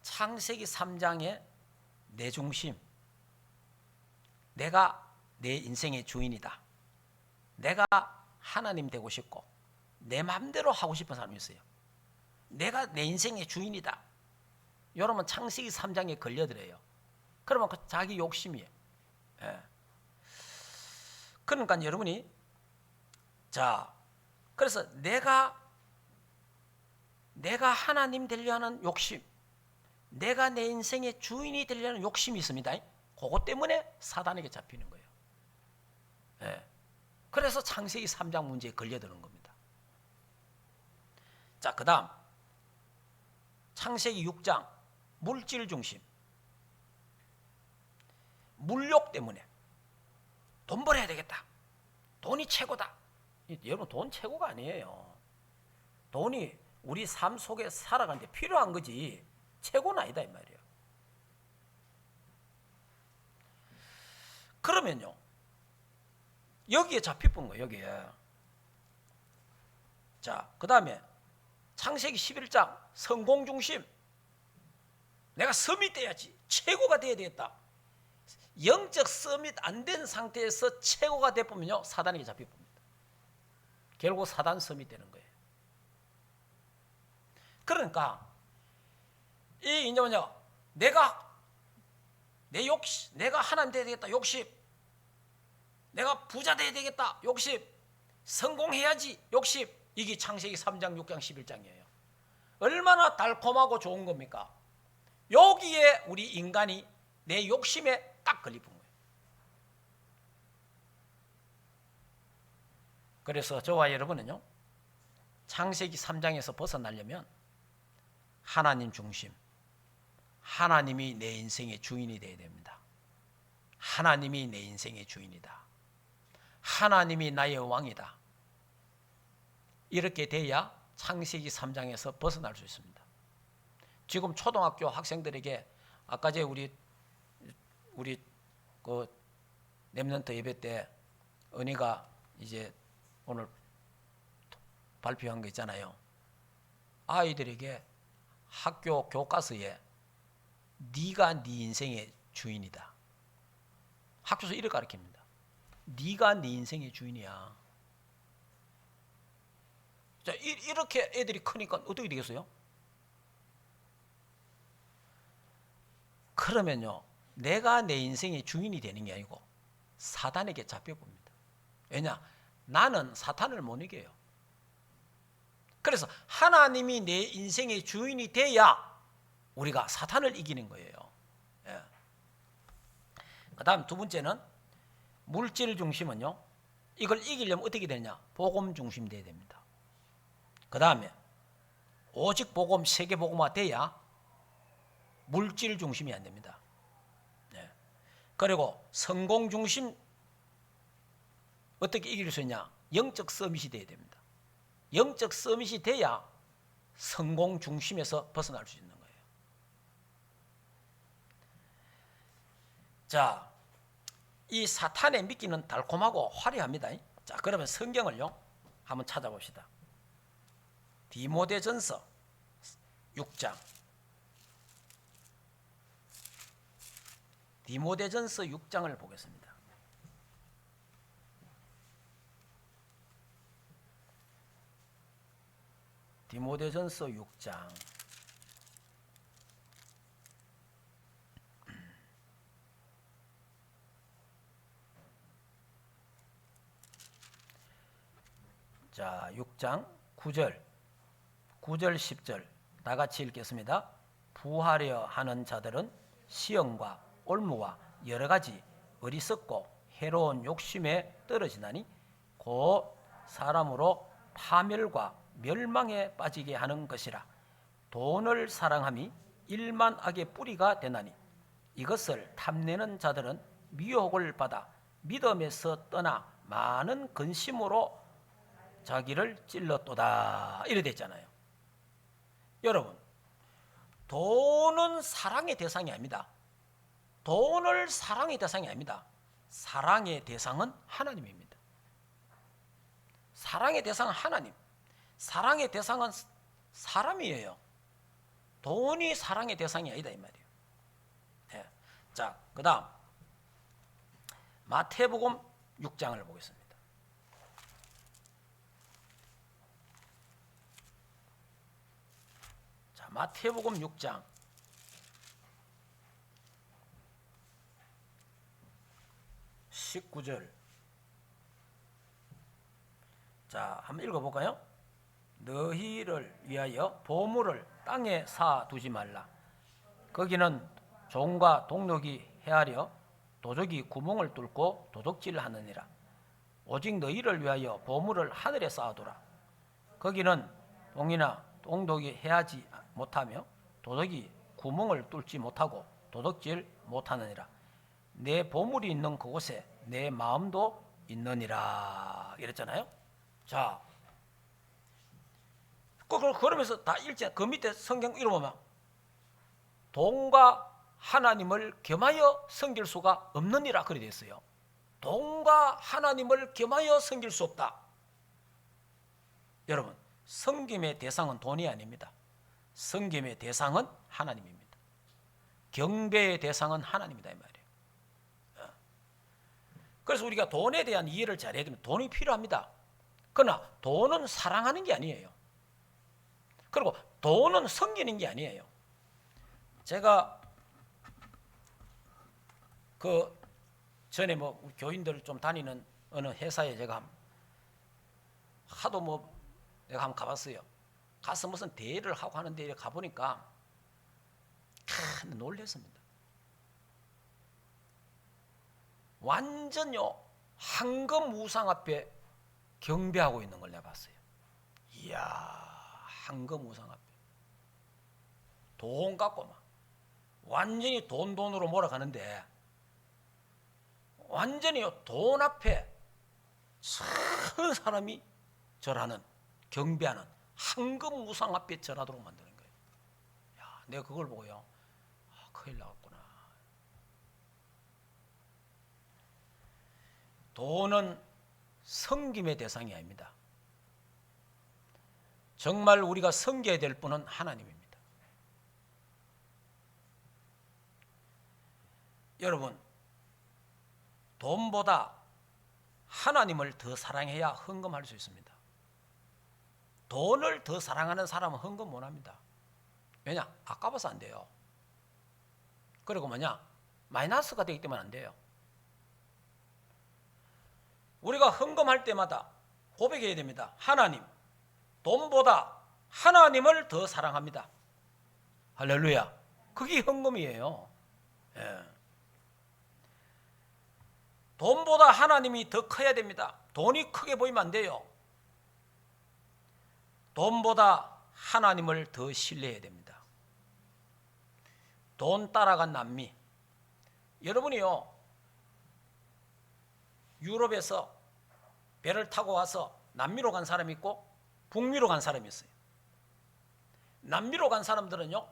[SPEAKER 2] 창세기 3장에 내 중심, 내가 내 인생의 주인이다. 내가 하나님 되고 싶고 내 마음대로 하고 싶은 사람이 있어요. 내가 내 인생의 주인이다. 여러분 창세기 3장에 걸려들어요. 그러면 그 자기 욕심이에요. 예. 그러니까 여러분이 자, 그래서 내가 하나님 되려 하는 욕심, 내가 내 인생의 주인이 되려는 욕심이 있습니다. 그것 때문에 사단에게 잡히는 거예요. 예. 그래서 창세기 3장 문제에 걸려드는 겁니다. 자, 그 다음 창세기 6장 물질 중심, 물욕 때문에 돈 벌어야 되겠다, 돈이 최고다. 여러분, 돈 최고가 아니에요. 돈이 우리 삶 속에 살아가는데 필요한 거지 최고는 아니다 이 말이에요. 그러면요, 여기에 잡힐 거예요. 여기에. 자, 그 다음에 창세기 11장 성공 중심, 내가 서밋 돼야지, 최고가 돼야 되겠다. 영적 서밋 안 된 상태에서 최고가 돼보면요, 사단에게 잡힐 겁니다. 결국 사단 서밋 되는 거예요. 그러니까 이 이제 뭐냐, 내가 내 욕심, 내가 하나님 돼야 되겠다 욕심, 내가 부자 돼야 되겠다 욕심, 성공해야지 욕심, 이게 창세기 3장 6장 11장이에요. 얼마나 달콤하고 좋은 겁니까? 여기에 우리 인간이 내 욕심에 딱 걸리는 거예요. 그래서 저와 여러분은요, 창세기 3장에서 벗어나려면 하나님 중심, 하나님이 내 인생의 주인이 되어야 됩니다. 하나님이 내 인생의 주인이다, 하나님이 나의 왕이다. 이렇게 돼야 창세기 3장에서 벗어날 수 있습니다. 지금 초등학교 학생들에게 아까 제 우리 그 렘넌트 예배 때 은희가 이제 오늘 발표한 거 있잖아요. 아이들에게 학교 교과서에 네가 네 인생의 주인이다. 학교에서 이렇게 가르칩니다. 네가 네 인생의 주인이야. 자, 이렇게 애들이 크니까 어떻게 되겠어요? 그러면요, 내가 내 인생의 주인이 되는 게 아니고 사단에게 잡혀봅니다. 왜냐? 나는 사탄을 못 이겨요. 그래서 하나님이 내 인생의 주인이 돼야 우리가 사탄을 이기는 거예요. 예. 그 다음 두 번째는 물질 중심은요, 이걸 이기려면 어떻게 되느냐? 복음 중심 돼야 됩니다. 그 다음에 오직 복음, 세계 복음화 돼야 물질 중심이 안 됩니다. 네. 그리고 성공 중심, 어떻게 이길 수 있냐? 영적 서밋이 돼야 됩니다. 영적 서밋이 돼야 성공 중심에서 벗어날 수 있는 거예요. 자, 이 사탄의 미끼는 달콤하고 화려합니다. 자, 그러면 성경을요 한번 찾아봅시다. 디모데전서 6장, 디모데전서 6장을 보겠습니다. 디모데전서 6장 자, 6장 9절 10절 다 같이 읽겠습니다. 부하려 하는 자들은 시험과 올무와 여러 가지 어리석고 해로운 욕심에 떨어지나니 곧 사람으로 파멸과 멸망에 빠지게 하는 것이라. 돈을 사랑함이 일만 악의 뿌리가 되나니 이것을 탐내는 자들은 미혹을 받아 믿음에서 떠나 많은 근심으로 자기를 찔렀도다. 이래 됐잖아요. 여러분, 돈은 사랑의 대상이 아닙니다. 돈을 사랑의 대상이 아닙니다. 사랑의 대상은 하나님입니다. 사랑의 대상은 하나님, 사랑의 대상은 사람이에요. 돈이 사랑의 대상이 아니다 이 말이에요. 네. 자, 그 다음 마태복음 6장을 보겠습니다. 자, 마태복음 6장 19절. 자, 한번 읽어볼까요? 너희를 위하여 보물을 땅에 쌓아두지 말라. 거기는 종과 동록이 해하려 도적이 구멍을 뚫고 도둑질을 하느니라. 오직 너희를 위하여 보물을 하늘에 쌓아두라. 거기는 동이나 동독이 해하지 못하며 도둑이 구멍을 뚫지 못하고 도둑질 못하느니라. 내 보물이 있는 그곳에 내 마음도 있느니라. 이랬잖아요. 자, 그러면서 다 읽지. 그 밑에 성경 읽어보면 돈과 하나님을 겸하여 섬길 수가 없느니라 그래 되어 있어요. 돈과 하나님을 겸하여 섬길 수 없다. 여러분, 섬김의 대상은 돈이 아닙니다. 섬김의 대상은 하나님입니다. 경배의 대상은 하나님이다 이 말이에요. 그래서 우리가 돈에 대한 이해를 잘해야 됩니다. 돈이 필요합니다. 그러나 돈은 사랑하는 게 아니에요. 그리고 돈은 섬기는 게 아니에요. 제가 그 전에 뭐 교인들 좀 다니는 어느 회사에 제가 하도 뭐 내가 한번 가봤어요. 가서 무슨 대회를 하고 하는데 가보니까 놀랐습니다. 완전요 황금 우상 앞에 경배하고 있는 걸 내가 봤어요. 이야, 황금 우상 앞에 돈 갖고 막 완전히 돈으로 몰아가는데 완전히 돈 앞에 큰 사람이 절하는, 경배하는 황금 우상 앞에 절하도록 만드는 거예요. 야, 내가 그걸 보고요, 큰일 나갔구나. 돈은 섬김의 대상이 아닙니다. 정말 우리가 섬겨야 될 분은 하나님입니다. 여러분, 돈보다 하나님을 더 사랑해야 헌금할 수 있습니다. 돈을 더 사랑하는 사람은 헌금 못합니다. 왜냐? 아까워서 안 돼요. 그리고 뭐냐? 마이너스가 되기 때문에 안 돼요. 우리가 헌금할 때마다 고백해야 됩니다. 하나님, 돈보다 하나님을 더 사랑합니다. 할렐루야. 그게 헌금이에요. 예. 돈보다 하나님이 더 커야 됩니다. 돈이 크게 보이면 안 돼요. 돈보다 하나님을 더 신뢰해야 됩니다. 돈 따라간 남미. 여러분이요, 유럽에서 배를 타고 와서 남미로 간 사람이 있고 북미로 간 사람이 있어요. 남미로 간 사람들은요,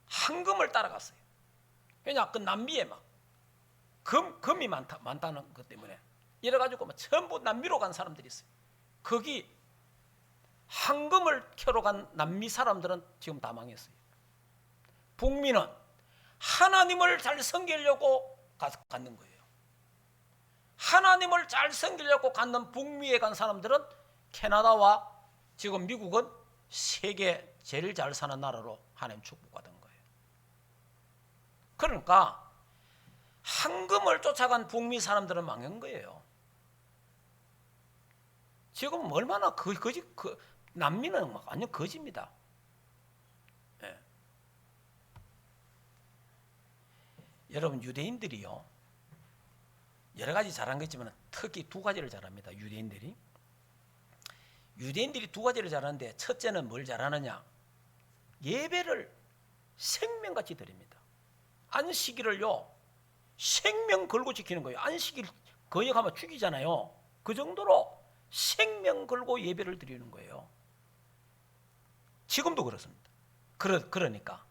[SPEAKER 2] 황금을 따라갔어요. 왜냐? 그 남미에 막 금이 많다는 것 때문에 이래가지고 전부 남미로 간 사람들이 있어요. 거기 황금을 캐러 간 남미 사람들은 지금 다 망했어요. 북미는 하나님을 잘 섬기려고 갔는 거예요. 하나님을 잘 섬기려고 갔는 북미에 간 사람들은 캐나다와 지금 미국은 세계 제일 잘 사는 나라로 하나님 축복받은 거예요. 그러니까 황금을 쫓아간 북미 사람들은 망한 거예요. 지금 얼마나 남미는 막 완전 거지입니다. 예. 여러분, 유대인들이요, 여러 가지 잘한 거 있지만 특히 두 가지를 잘합니다. 유대인들이 두 가지를 잘하는데, 첫째는 뭘 잘하느냐? 예배를 생명같이 드립니다. 안식일을요 생명 걸고 지키는 거예요. 안식일 거역하면 죽이잖아요. 그 정도로 생명 걸고 예배를 드리는 거예요. 지금도 그렇습니다. 그러니까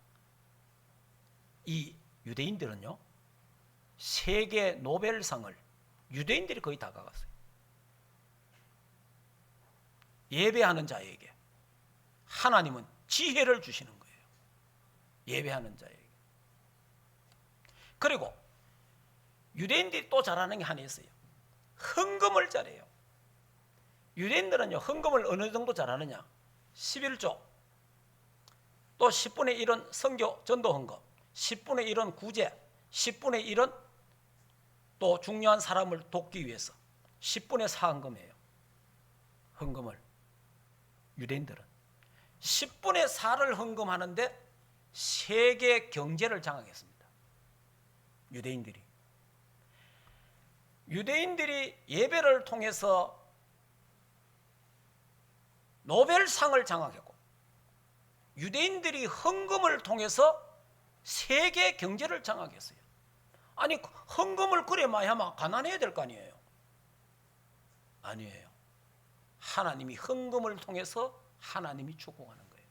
[SPEAKER 2] 이 유대인들은요, 세계 노벨상을 유대인들이 거의 다 가갔어요. 예배하는 자에게 하나님은 지혜를 주시는 거예요. 예배하는 자에게. 그리고 유대인들이 또 잘하는 게 하나 있어요. 헌금을 잘해요. 유대인들은요, 헌금을 어느 정도 잘하느냐? 11조, 또 10분의 1은 선교 전도 헌금, 10분의 1은 구제, 10분의 1은 또 중요한 사람을 돕기 위해서 10분의 4 헌금이에요. 헌금을 유대인들은 10분의 4를 헌금하는데 세계 경제를 장악했습니다. 유대인들이. 유대인들이 예배를 통해서 노벨상을 장악했고, 유대인들이 헌금을 통해서 세계 경제를 장악했어요. 아니, 헌금을 그래야만 가난해야 될 거 아니에요? 아니에요. 하나님이 헌금을 통해서 하나님이 축복하는 거예요.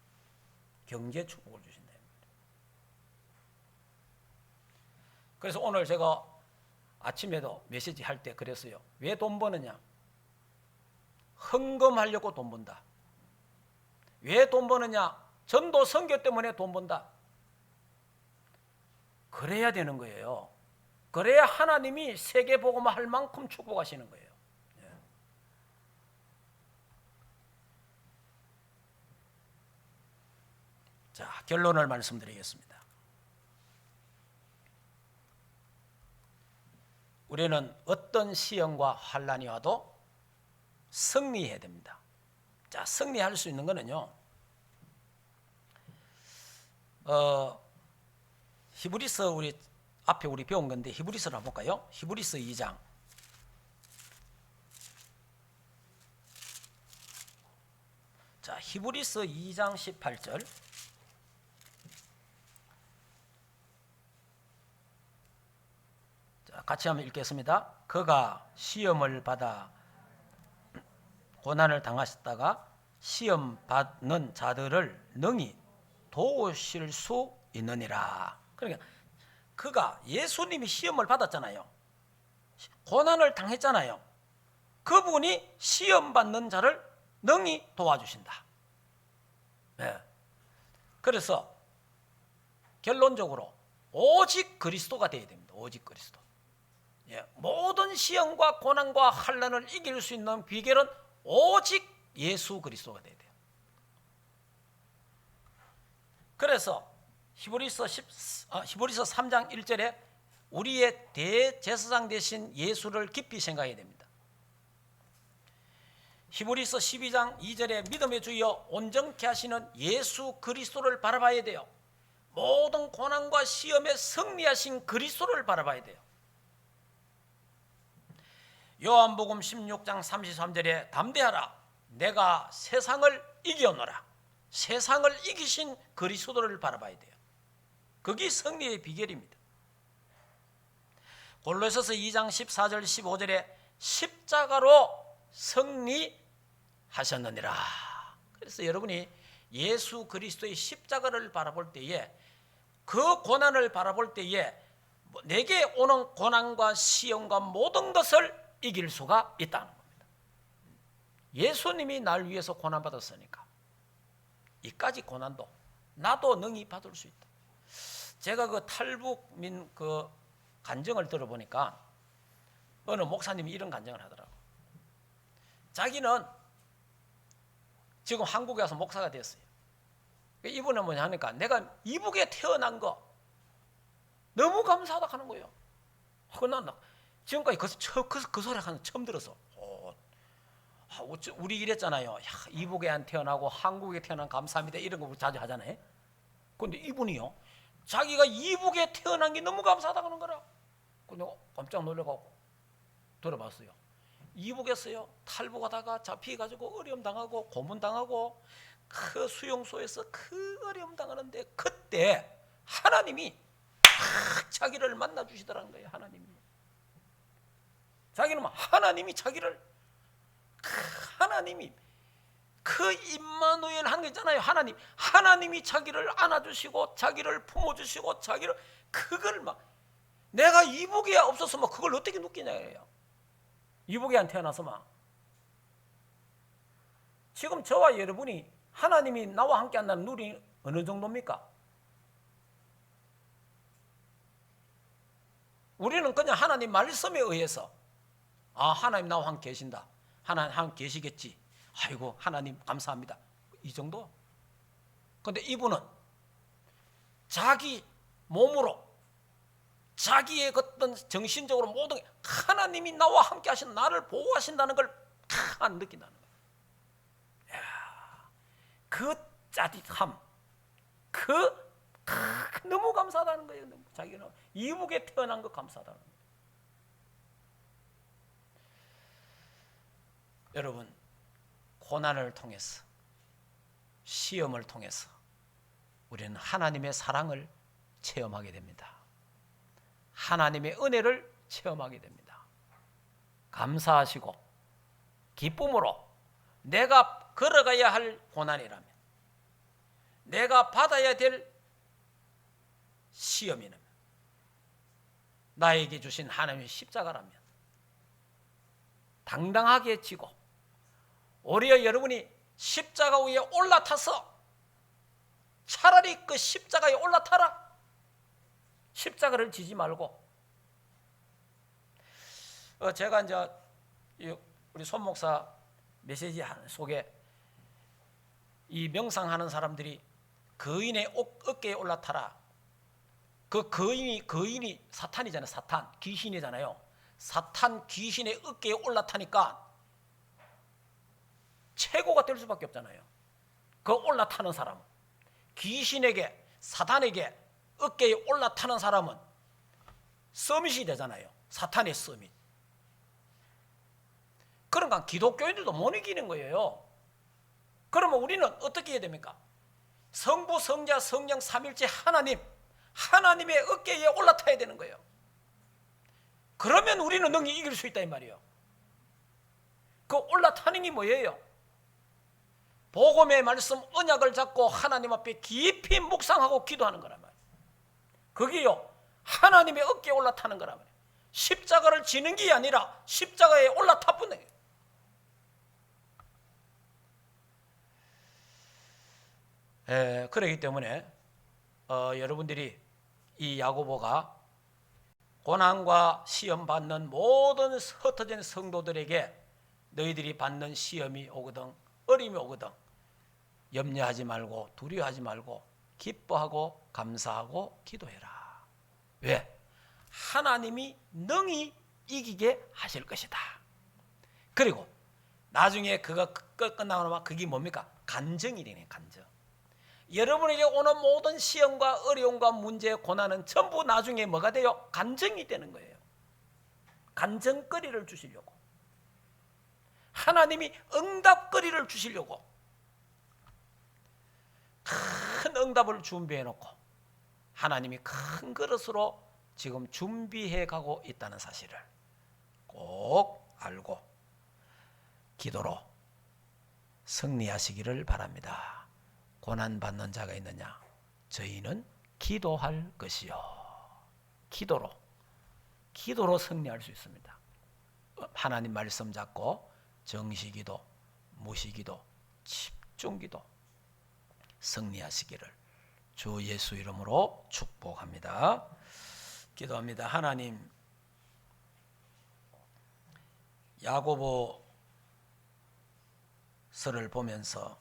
[SPEAKER 2] 경제 축복을 주신다. 그래서 오늘 제가 아침에도 메시지 할 때 그랬어요. 왜 돈 버느냐? 헌금하려고 돈 번다. 왜 돈 버느냐? 전도 선교 때문에 돈 번다. 그래야 되는 거예요. 그래야 하나님이 세계 복음화 할 만큼 축복하시는 거예요. 자, 결론을 말씀드리겠습니다. 우리는 어떤 시험과 환난이 와도 승리해야 됩니다. 자, 승리할 수 있는 거는요, 히브리서 우리 앞에 우리 배운 건데 히브리서를 한번 볼까요? 히브리서 2장. 자, 히브리서 2장 18절. 자, 같이 한번 읽겠습니다. 그가 시험을 받아 고난을 당하셨다가 시험 받는 자들을 능히 도우실 수 있느니라. 그러니까 그가 예수님이 시험을 받았잖아요. 고난을 당했잖아요. 그분이 시험 받는 자를 능히 도와주신다. 네. 그래서 결론적으로 오직 그리스도가 되어야 됩니다. 오직 그리스도. 예. 모든 시험과 고난과 환난을 이길 수 있는 비결은 오직 예수 그리스도가 되어야 돼요. 그래서 히브리서 3장 1절에 우리의 대제사장 되신 예수를 깊이 생각해야 됩니다. 히브리서 12장 2절에 믿음의 주여 온전케 하시는 예수 그리스도를 바라봐야 돼요. 모든 고난과 시험에 승리하신 그리스도를 바라봐야 돼요. 요한복음 16장 33절에 담대하라 내가 세상을 이겼노라. 세상을 이기신 그리스도를 바라봐야 돼요. 그게 승리의 비결입니다. 골로새서 2장 14절 15절에 십자가로 승리하셨느니라. 그래서 여러분이 예수 그리스도의 십자가를 바라볼 때에 그 고난을 바라볼 때에 내게 오는 고난과 시험과 모든 것을 이길 수가 있다는 겁니다. 예수님이 날 위해서 고난받았으니까 이까지 고난도 나도 능히 받을 수 있다. 제가 그 탈북민 그 간증을 들어보니까 어느 목사님이 이런 간증을 하더라고. 자기는 지금 한국에 와서 목사가 됐어요. 이분은 뭐냐 하니까 내가 이북에 태어난 거 너무 감사하다 하는 거예요. 난 지금까지 그 소리 하는 처음 들었어. 우리 이랬잖아요. 야, 이북에 안 태어나고 한국에 태어난 감사합니다. 이런 거 우리 자주 하잖아요. 그런데 이분이요. 자기가 이북에 태어난 게 너무 감사하다 하는 거라. 근데 깜짝 놀라고 들어봤어요. 이북에서요. 탈북하다가 잡혀가지고 어려움 당하고 고문 당하고 그 수용소에서 그 어려움 당하는데 그때 하나님이 자기를 만나 주시더라는 거예요. 자기는 하나님이 그 임마누엘 하는 거 있잖아요. 하나님이 자기를 안아주시고 자기를 품어주시고 자기를 그걸 막 내가 이북에 없었으면 그걸 어떻게 느끼냐예요. 이북에 안 태어나서만 지금 저와 여러분이 하나님이 나와 함께 한다는 누리 어느 정도입니까? 우리는 그냥 하나님 말씀에 의해서 하나님 나와 함께 계신다. 하나님 함께 계시겠지. 아이고 하나님 감사합니다. 이 정도. 그런데 이분은 자기 몸으로 자기의 어떤 정신적으로 모든 하나님이 나와 함께 하신 나를 보호하신다는 걸 안 느낀다는 거예요. 그 짜릿함, 너무 감사하다는 거예요. 자기는 이북에 태어난 거 감사하다는 거예요. 여러분, 고난을 통해서, 시험을 통해서 우리는 하나님의 사랑을 체험하게 됩니다. 하나님의 은혜를 체험하게 됩니다. 감사하시고 기쁨으로 내가 걸어가야 할 고난이라면, 내가 받아야 될 시험이라면, 나에게 주신 하나님의 십자가라면 당당하게 지고, 오히려 여러분이 십자가 위에 올라타서 차라리 그 십자가에 올라타라. 십자가를 지지 말고. 제가 이제 우리 손 목사 메시지 속에 이 명상하는 사람들이 거인의 어깨에 올라타라. 그 거인이 사탄이잖아요. 사탄, 귀신이잖아요. 사탄 귀신의 어깨에 올라타니까 최고가 될 수밖에 없잖아요. 그 올라타는 사람은, 귀신에게, 사탄에게 어깨에 올라타는 사람은 서밋이 되잖아요. 사탄의 서밋. 그러니까 기독교인들도 못 이기는 거예요. 그러면 우리는 어떻게 해야 됩니까? 성부, 성자, 성령 삼일째 하나님의 어깨에 올라타야 되는 거예요. 그러면 우리는 능히 이길 수 있다 이 말이에요. 그 올라타는 게 뭐예요? 복음의 말씀, 언약을 잡고 하나님 앞에 깊이 묵상하고 기도하는 거란 말이에요. 그게요, 하나님의 어깨에 올라타는 거란 말이에요. 십자가를 지는 게 아니라 십자가에 올라타 붙는 거예요. 그렇기 때문에 여러분들이 이 야고보가 고난과 시험 받는 모든 흩어진 성도들에게 너희들이 받는 시험이 오거든, 어림이 오거든, 염려하지 말고 두려워하지 말고 기뻐하고 감사하고 기도해라. 왜? 하나님이 능히 이기게 하실 것이다. 그리고 나중에 그거 끝나고 나면 그게 뭡니까? 간정이 되네. 간정. 여러분에게 오는 모든 시험과 어려움과 문제, 고난은 전부 나중에 뭐가 돼요? 간정이 되는 거예요. 간정거리를 주시려고, 하나님이 응답거리를 주시려고 큰 응답을 준비해 놓고 하나님이 큰 그릇으로 지금 준비해 가고 있다는 사실을 꼭 알고 기도로 승리하시기를 바랍니다. 고난받는 자가 있느냐? 저희는 기도할 것이요. 기도로 승리할 수 있습니다. 하나님 말씀 잡고 정시기도, 무시기도, 집중기도 승리하시기를 주 예수 이름으로 축복합니다. 기도합니다. 하나님, 야고보서를 보면서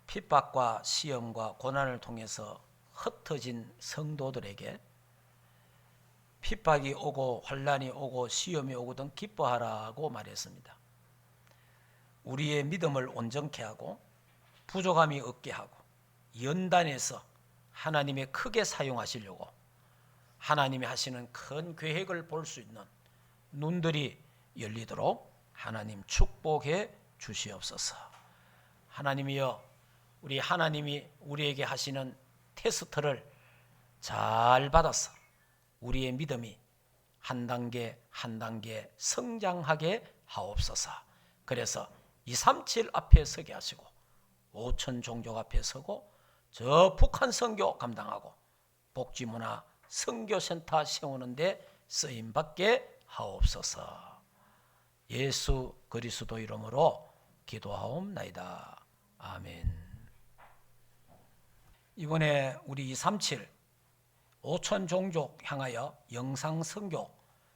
[SPEAKER 2] 핍박과 시험과 고난을 통해서 흩어진 성도들에게 핍박이 오고 환난이 오고 시험이 오거든 기뻐하라고 말했습니다. 우리의 믿음을 온전케 하고 부족함이 없게 하고 연단해서 하나님의 크게 사용하시려고 하나님이 하시는 큰 계획을 볼 수 있는 눈들이 열리도록 하나님 축복해 주시옵소서. 하나님이여, 우리 하나님이 우리에게 하시는 테스트를 잘 받아서 우리의 믿음이 한 단계 한 단계 성장하게 하옵소서. 그래서 237 앞에 서게 하시고 5천 종족 앞에 서고 저 북한 선교 감당하고 복지문화 선교센터 세우는 데 쓰임받게 하옵소서. 예수 그리스도 이름으로 기도하옵나이다. 아멘. 이번에 우리 237 5천 종족 향하여 영상 선교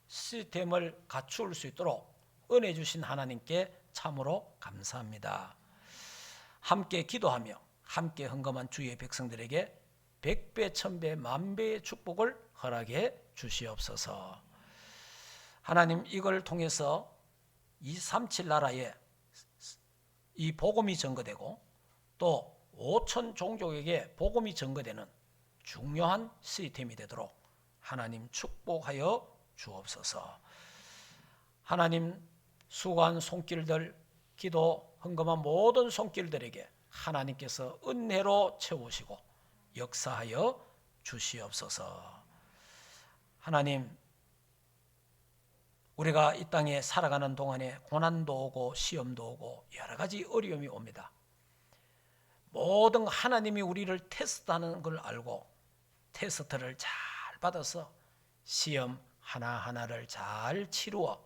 [SPEAKER 2] 시스템을 갖출 수 있도록 은혜 주신 하나님께 참으로 감사합니다. 함께 기도하며 함께 헌금한 주의 백성들에게 100배, 1000배, 만배의 축복을 허락해 주시옵소서. 하나님, 이걸 통해서 237 나라에 이 복음이 전거되고 또 5천 종족에게 복음이 전거되는 중요한 시스템이 되도록 하나님 축복하여 주옵소서. 하나님, 수고한 손길들 기도 헌금한 모든 손길들에게 하나님께서 은혜로 채우시고 역사하여 주시옵소서. 하나님, 우리가 이 땅에 살아가는 동안에 고난도 오고 시험도 오고 여러 가지 어려움이 옵니다. 모든 하나님이 우리를 테스트하는 걸 알고 테스트를 잘 받아서 시험 하나하나를 잘 치루어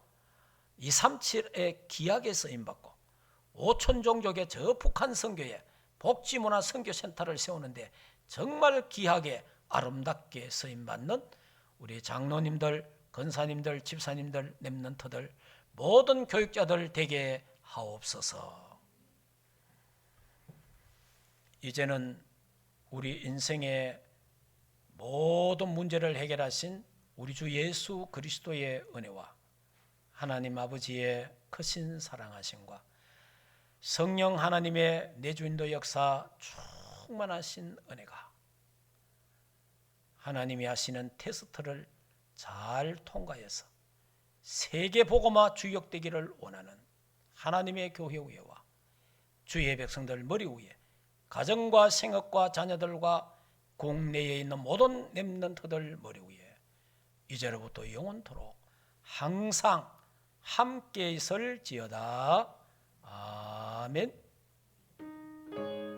[SPEAKER 2] 237의 기약에 쓰임받고 5천 종족의 저 북한 선교에 복지문화 선교센터를 세우는데 정말 귀하게 아름답게 쓰임받는 우리 장로님들, 권사님들, 집사님들, 렘넌트들, 모든 교육자들 되게 하옵소서. 이제는 우리 인생의 모든 문제를 해결하신 우리 주 예수 그리스도의 은혜와 하나님 아버지의 크신 사랑하심과 성령 하나님의 내주인도 역사 충만하신 은혜가 하나님이 하시는 테스트를 잘 통과해서 세계 복음화 주역되기를 원하는 하나님의 교회 위에와 주의 백성들 머리 위에 가정과 생업과 자녀들과 국내에 있는 모든 렘넌트들 머리 위에 이제로부터 영원토록 항상 함께 있을지어다. 아멘.